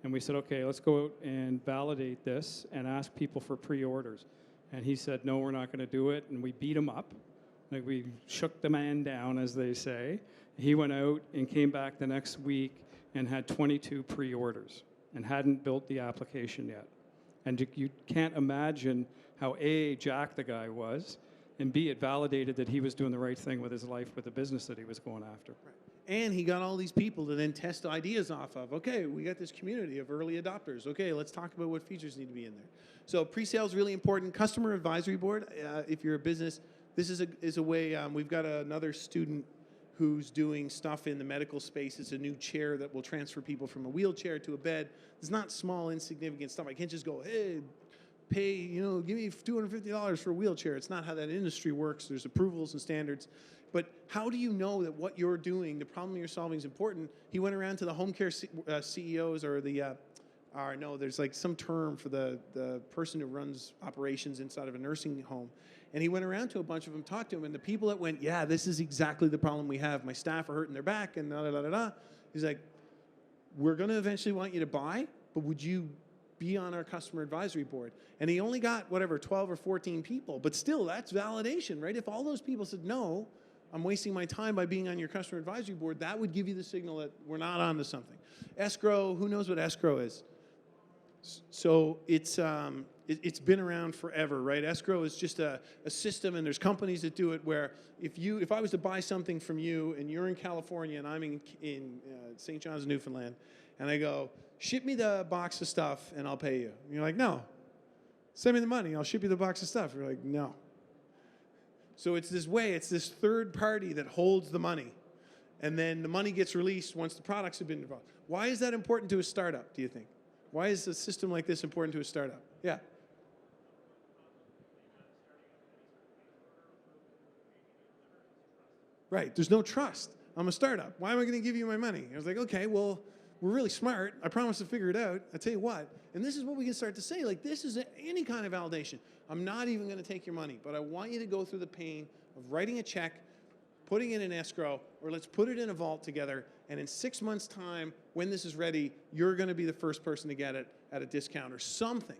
And we said, okay, let's go out and validate this and ask people for pre-orders. And he said, no, we're not going to do it. And we beat him up. Like, we shook the man down, as they say. He went out and came back the next week and had 22 pre-orders and hadn't built the application yet. And you can't imagine how A, Jack the guy was, and B, it validated that he was doing the right thing with his life with the business that he was going after. Right. And he got all these people to then test ideas off of. Okay, we got this community of early adopters. Okay, let's talk about what features need to be in there. So pre-sale is really important. Customer advisory board, if you're a business, this is a way, we've got another student who's doing stuff in the medical space. It's a new chair that will transfer people from a wheelchair to a bed. It's not small, insignificant stuff. I can't just go, hey, pay, give me $250 for a wheelchair. It's not how that industry works. There's approvals and standards. But how do you know that what you're doing, the problem you're solving is important? He went around to the home care CEOs or there's like some term for the person who runs operations inside of a nursing home. And he went around to a bunch of them, talked to them, and the people that went, yeah, this is exactly the problem we have. My staff are hurting their back and da-da-da-da-da. He's like, we're going to eventually want you to buy, but would you be on our customer advisory board? And he only got, 12 or 14 people. But still, that's validation, right? If all those people said, no, I'm wasting my time by being on your customer advisory board, that would give you the signal that we're not onto something. Escrow, who knows what escrow is? So it's been around forever, right? Escrow is just a system, and there's companies that do it where if I was to buy something from you and you're in California and I'm in St. John's, Newfoundland, and I go, ship me the box of stuff and I'll pay you. And you're like, no. Send me the money, I'll ship you the box of stuff. You're like, no. So it's this third party that holds the money. And then the money gets released once the products have been developed. Why is that important to a startup, do you think? Why is a system like this important to a startup? Yeah. Right, there's no trust. I'm a startup. Why am I going to give you my money? I was like, okay, well, we're really smart. I promise to figure it out. I tell you what, and this is what we can start to say, like this is any kind of validation. I'm not even going to take your money, but I want you to go through the pain of writing a check, putting it in escrow, or let's put it in a vault together, and in 6 months' time, when this is ready, you're going to be the first person to get it at a discount or something,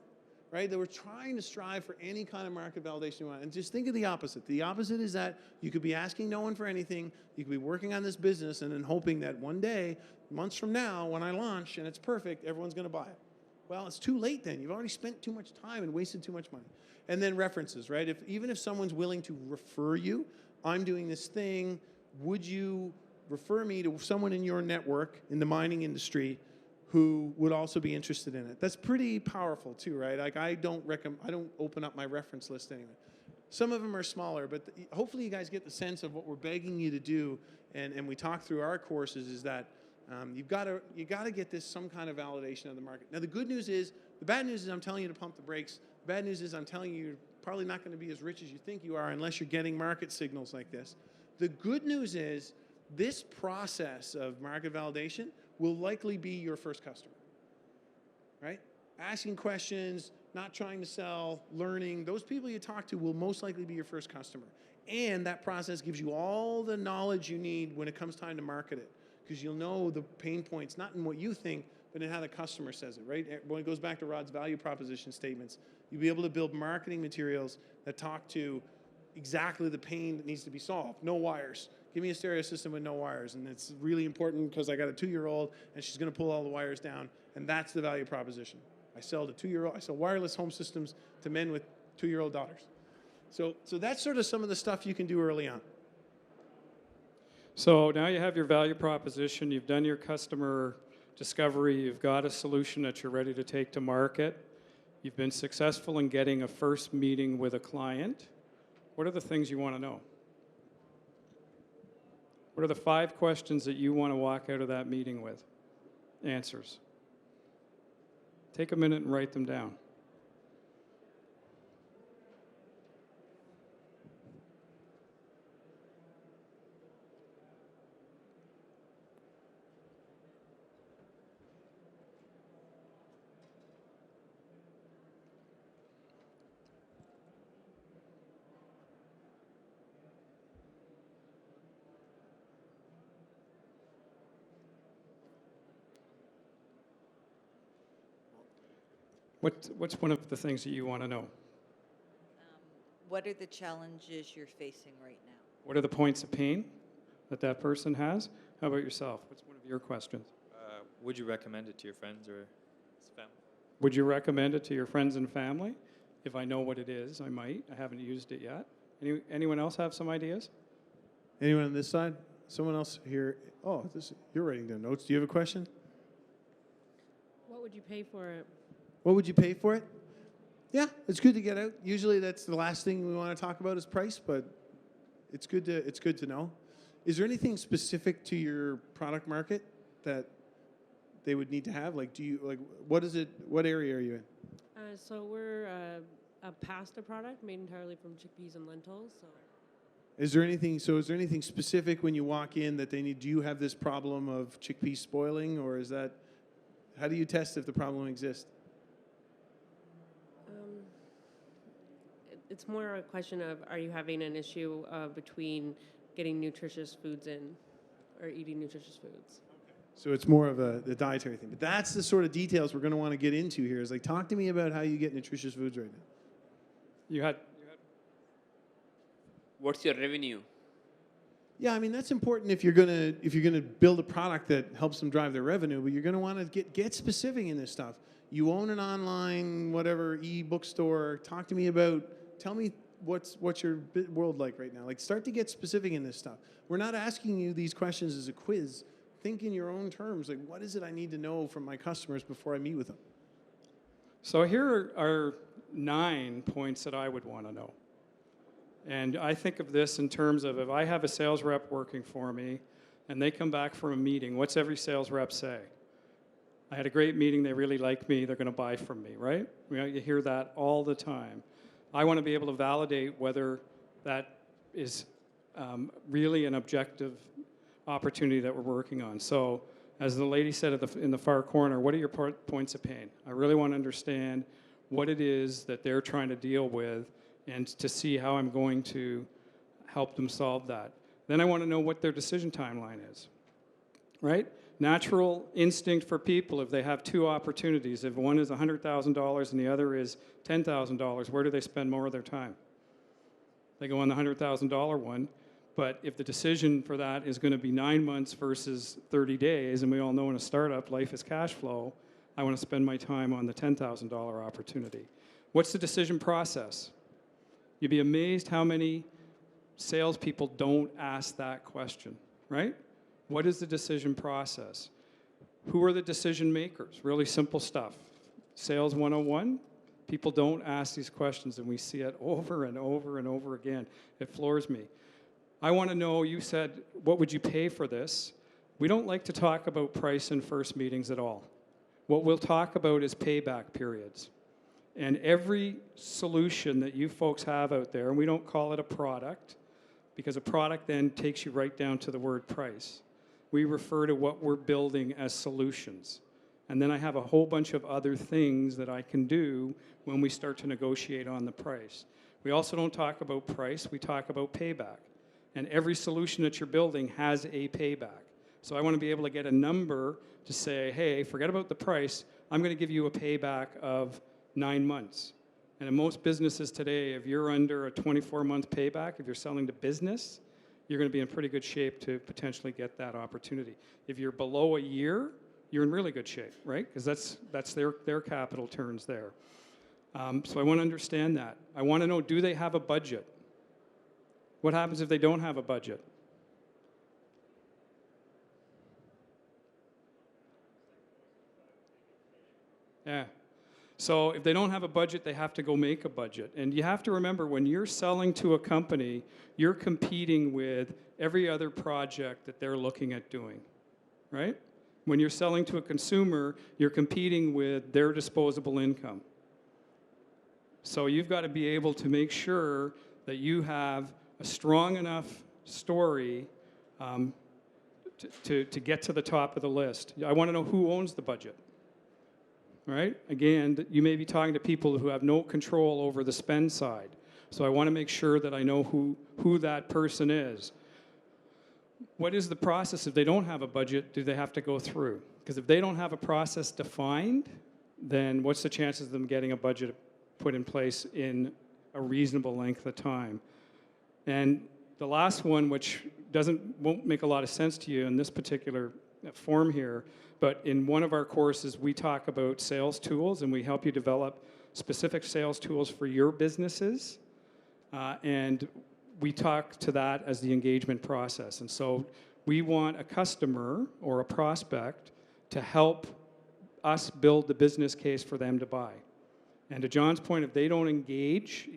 right? That we're trying to strive for any kind of market validation you want. And just think of the opposite. The opposite is that you could be asking no one for anything, you could be working on this business and then hoping that one day, months from now, when I launch and it's perfect, everyone's going to buy it. Well, it's too late then. You've already spent too much time and wasted too much money. And then references, right? Even if someone's willing to refer you, I'm doing this thing, would you refer me to someone in your network in the mining industry who would also be interested in it? That's pretty powerful too, right? Like I don't open up my reference list anyway. Some of them are smaller, but hopefully you guys get the sense of what we're begging you to do, and we talk through our courses is that you got to get this some kind of validation of the market. Now the good news is, the bad news is I'm telling you to pump the brakes. The bad news is I'm telling you you're probably not going to be as rich as you think you are unless you're getting market signals like this. The good news is this process of market validation will likely be your first customer, right? Asking questions, not trying to sell, learning, those people you talk to will most likely be your first customer. And that process gives you all the knowledge you need when it comes time to market it, because you'll know the pain points, not in what you think, but in how the customer says it, right? When it goes back to Rod's value proposition statements, you'll be able to build marketing materials that talk to exactly the pain that needs to be solved. No wires. Give me a stereo system with no wires. And it's really important because I got a 2-year-old and she's going to pull all the wires down. And that's the value proposition. I sell wireless home systems to men with 2-year-old daughters. So that's sort of some of the stuff you can do early on. So now you have your value proposition, you've done your customer discovery, you've got a solution that you're ready to take to market, you've been successful in getting a first meeting with a client. What are the things you want to know? What are the 5 questions that you want to walk out of that meeting with? Answers. Take a minute and write them down. What's one of the things that you want to know? What are the challenges you're facing right now? What are the points of pain that that person has? How about yourself? What's one of your questions? Would you recommend it to your friends or family? Would you recommend it to your friends and family? If I know what it is, I might. I haven't used it yet. Anyone else have some ideas? Anyone on this side? someone else here. Oh, you're writing down notes. Do you have a question? What would you pay for it? What would you pay for it? Yeah, it's good to get out. Usually that's the last thing we want to talk about is price, but it's good to know. Is there anything specific to your product market that they would need to have? Like, what area are you in? So we're a pasta product made entirely from chickpeas and lentils. So. Is there anything specific when you walk in that they need? Do you have this problem of chickpeas spoiling, or is that, how do you test if the problem exists? It's more a question of, are you having an issue between getting nutritious foods in or eating nutritious foods? So it's more of the dietary thing. But that's the sort of details we're going to want to get into here. Is like, talk to me about how you get nutritious foods right now. You had. What's your revenue? Yeah, I mean that's important if you're gonna build a product that helps them drive their revenue. But you're going to want to get specific in this stuff. You own an online whatever e-bookstore. Talk to me about. Tell me what's your world like right now. Like, start to get specific in this stuff. We're not asking you these questions as a quiz. Think in your own terms. Like, what is it I need to know from my customers before I meet with them? So here are 9 points that I would want to know. And I think of this in terms of, if I have a sales rep working for me and they come back from a meeting, what's every sales rep say? I had a great meeting, they really like me, they're going to buy from me, right? You hear that all the time. I want to be able to validate whether that is really an objective opportunity that we're working on. So, as the lady said in the far corner, what are your points of pain? I really want to understand what it is that they're trying to deal with and to see how I'm going to help them solve that. Then I want to know what their decision timeline is, right? Natural instinct for people, if they have 2 opportunities, if one is $100,000 and the other is $10,000, where do they spend more of their time? They go on the $100,000 one, but if the decision for that is going to be 9 months versus 30 days, and we all know in a startup, life is cash flow, I want to spend my time on the $10,000 opportunity. What's the decision process? You'd be amazed how many salespeople don't ask that question, right? What is the decision process? Who are the decision makers? Really simple stuff. Sales 101, people don't ask these questions, and we see it over and over and over again. It floors me. I want to know, you said, what would you pay for this? We don't like to talk about price in first meetings at all. What we'll talk about is payback periods. And every solution that you folks have out there, and we don't call it a product, because a product then takes you right down to the word price. We refer to what we're building as solutions. And then I have a whole bunch of other things that I can do when we start to negotiate on the price. We also don't talk about price, we talk about payback. And every solution that you're building has a payback. So I want to be able to get a number to say, hey, forget about the price, I'm going to give you a payback of 9 months. And in most businesses today, if you're under a 24-month payback, if you're selling to business, you're going to be in pretty good shape to potentially get that opportunity. If you're below a year, you're in really good shape, right? Because that's their capital turns there. So I want to understand that. I want to know, do they have a budget? What happens if they don't have a budget? Yeah. So if they don't have a budget, they have to go make a budget. And you have to remember, when you're selling to a company, you're competing with every other project that they're looking at doing, right? When you're selling to a consumer, you're competing with their disposable income. So you've got to be able to make sure that you have a strong enough story to get to the top of the list. I want to know who owns the budget. Right? Again, you may be talking to people who have no control over the spend side. So I want to make sure that I know who that person is. What is the process if they don't have a budget? Do they have to go through? Because if they don't have a process defined, then what's the chances of them getting a budget put in place in a reasonable length of time? And the last one, which won't make a lot of sense to you in this particular form here, but in one of our courses, we talk about sales tools, and we help you develop specific sales tools for your businesses. And we talk to that as the engagement process. And so We want a customer or a prospect to help us build the business case for them to buy. And to John's point, if they don't engage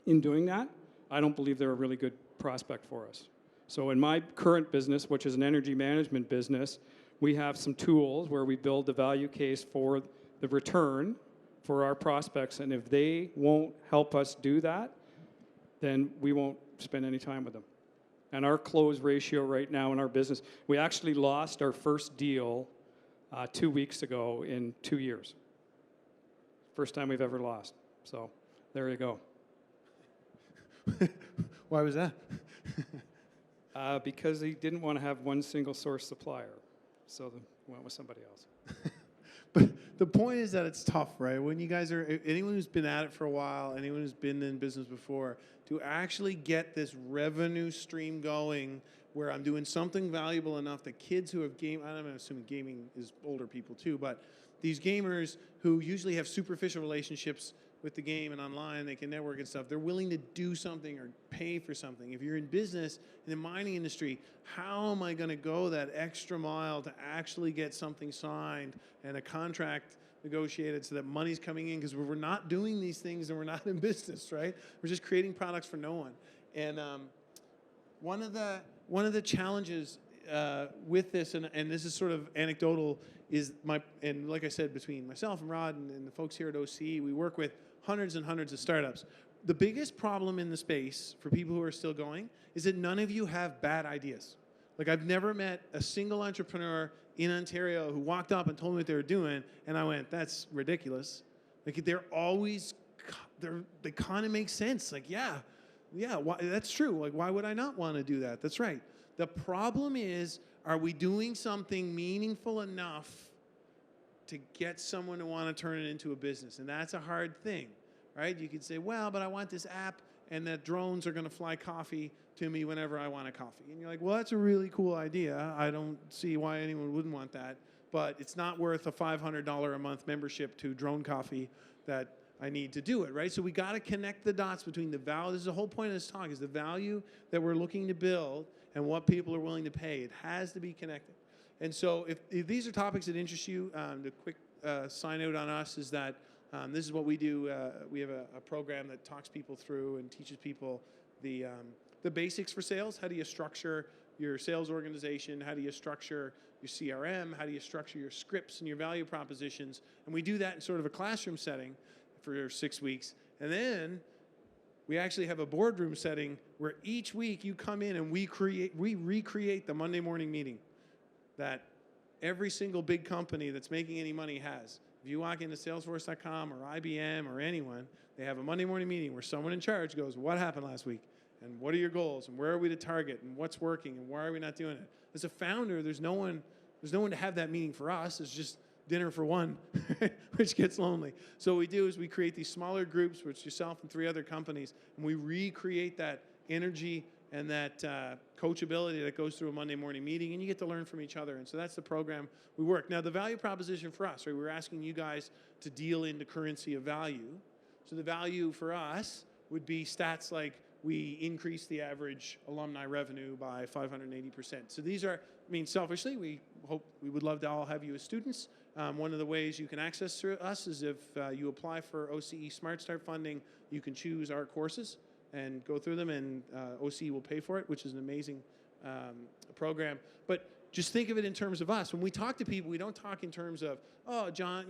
in doing that, I don't believe they're a really good prospect for us. So in my current business, which is an energy management business, we have some tools where we build the value case for the return for our prospects. And if they won't help us do that, then we won't spend any time with them. And our close ratio right now in our business, we actually lost our first deal 2 weeks ago in 2 years. First time we've ever lost. So there you go. Why was that? Because he didn't want to have one single source supplier. So went with somebody else. But the point is that it's tough, right? When you guys are, anyone who's been at it for a while, anyone who's been in business before, to actually get this revenue stream going where I'm doing something valuable enough that kids who have I'm assuming gaming is older people too, but these gamers who usually have superficial relationships with the game and online, they can network and stuff, they're willing to do something or pay for something. If you're in business, in the mining industry, how am I going to go that extra mile to actually get something signed and a contract negotiated so that money's coming in? Because we're not doing these things and we're not in business, right? We're just creating products for no one. And one of the challenges with this, and this is sort of anecdotal, is and like I said, between myself and Rod and the folks here at OCE, we work with hundreds and hundreds of startups. The biggest problem in the space for people who are still going is that none of you have bad ideas. Like, I've never met a single entrepreneur in Ontario who walked up and told me what they were doing, and I went, that's ridiculous. Like, they kind of make sense. Like, yeah, that's true. Like, why would I not want to do that? That's right. The problem is, are we doing something meaningful enough to get someone to want to turn it into a business? And that's a hard thing, right? You could say, well, but I want this app and that drones are going to fly coffee to me whenever I want a coffee. And you're like, well, that's a really cool idea. I don't see why anyone wouldn't want that. But it's not worth a $500 a month membership to Drone Coffee that I need to do it, right? So we got to connect the dots between the value. This is the whole point of this talk, is the value that we're looking to build and what people are willing to pay. It has to be connected. And so if these are topics that interest you, the quick sign out on us is that this is what we do. We have a program that talks people through and teaches people the basics for sales. How do you structure your sales organization? How do you structure your CRM? How do you structure your scripts and your value propositions? And we do that in sort of a classroom setting for 6 weeks. And then we actually have a boardroom setting where each week you come in and we recreate the Monday morning meeting that every single big company that's making any money has. If you walk into Salesforce.com or IBM or anyone, they have a Monday morning meeting where someone in charge goes, what happened last week? And what are your goals? And where are we to target? And what's working? And why are we not doing it? As a founder, there's no one to have that meeting for us. It's just dinner for one, which gets lonely. So what we do is we create these smaller groups, which yourself and 3 other companies, and we recreate that energy and that coachability that goes through a Monday morning meeting, and you get to learn from each other. And so that's the program we work. Now, the value proposition for us, right, we're asking you guys to deal into currency of value. So the value for us would be stats like we increase the average alumni revenue by 580%. So these are, I mean, selfishly, we would love to all have you as students. One of the ways you can access us is if you apply for OCE Smart Start funding, you can choose our courses and go through them, and OCE will pay for it, which is an amazing program. But just think of it in terms of us. When we talk to people, we don't talk in terms of, oh, John,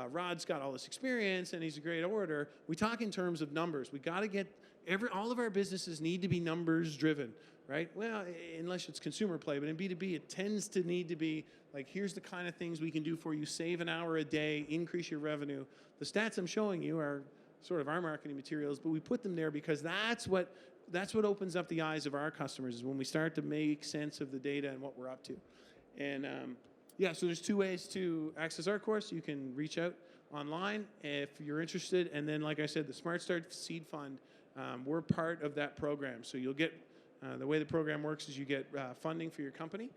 Rod's got all this experience and he's a great orator. We talk in terms of numbers. We got to get all of our businesses need to be numbers driven, right? Well, unless it's consumer play, but in B2B, it tends to need to be like, here's the kind of things we can do for you. Save an hour a day, increase your revenue. The stats I'm showing you are sort of our marketing materials, but we put them there because that's what opens up the eyes of our customers, is when we start to make sense of the data and what we're up to. And so there's 2 ways to access our course. You can reach out online if you're interested. And then, like I said, the Smart Start Seed Fund, we're part of that program. So you'll get, the way the program works is you get funding for your company,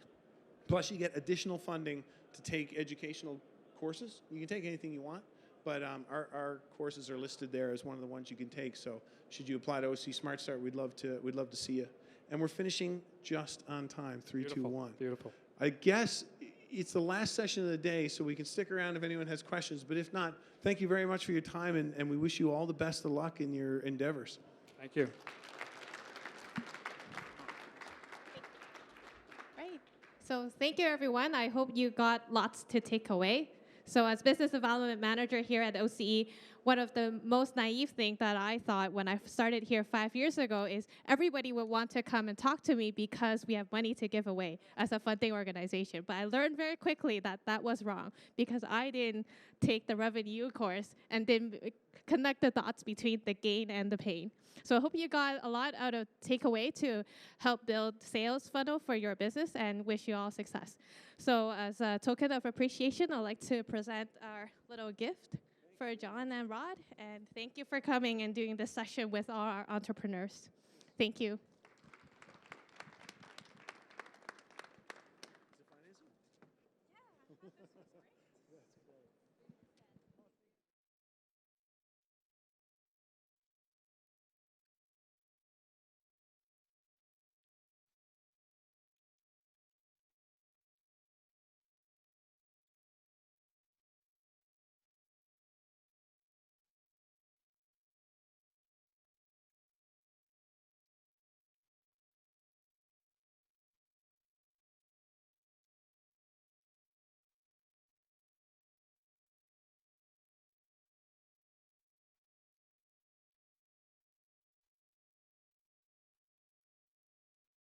plus you get additional funding to take educational courses. You can take anything you want, but our courses are listed there as one of the ones you can take. So should you apply to OC Smart Start, we'd love to see you. and we're finishing just on time, 3, 2, 1. Beautiful. I guess it's the last session of the day, so we can stick around if anyone has questions. But if not, thank you very much for your time, and we wish you all the best of luck in your endeavors. Thank you. Right. So thank you, everyone. I hope you got lots to take away. So as business development manager here at OCE, one of the most naive things that I thought when I started here 5 years ago is everybody would want to come and talk to me because we have money to give away as a funding organization. But I learned very quickly that that was wrong because I didn't take the revenue course and didn't connect the dots between the gain and the pain. So I hope you got a lot out of takeaway to help build sales funnel for your business and wish you all success. So as a token of appreciation, I'd like to present our little gift for John and Rod. And thank you for coming and doing this session with all our entrepreneurs. Thank you.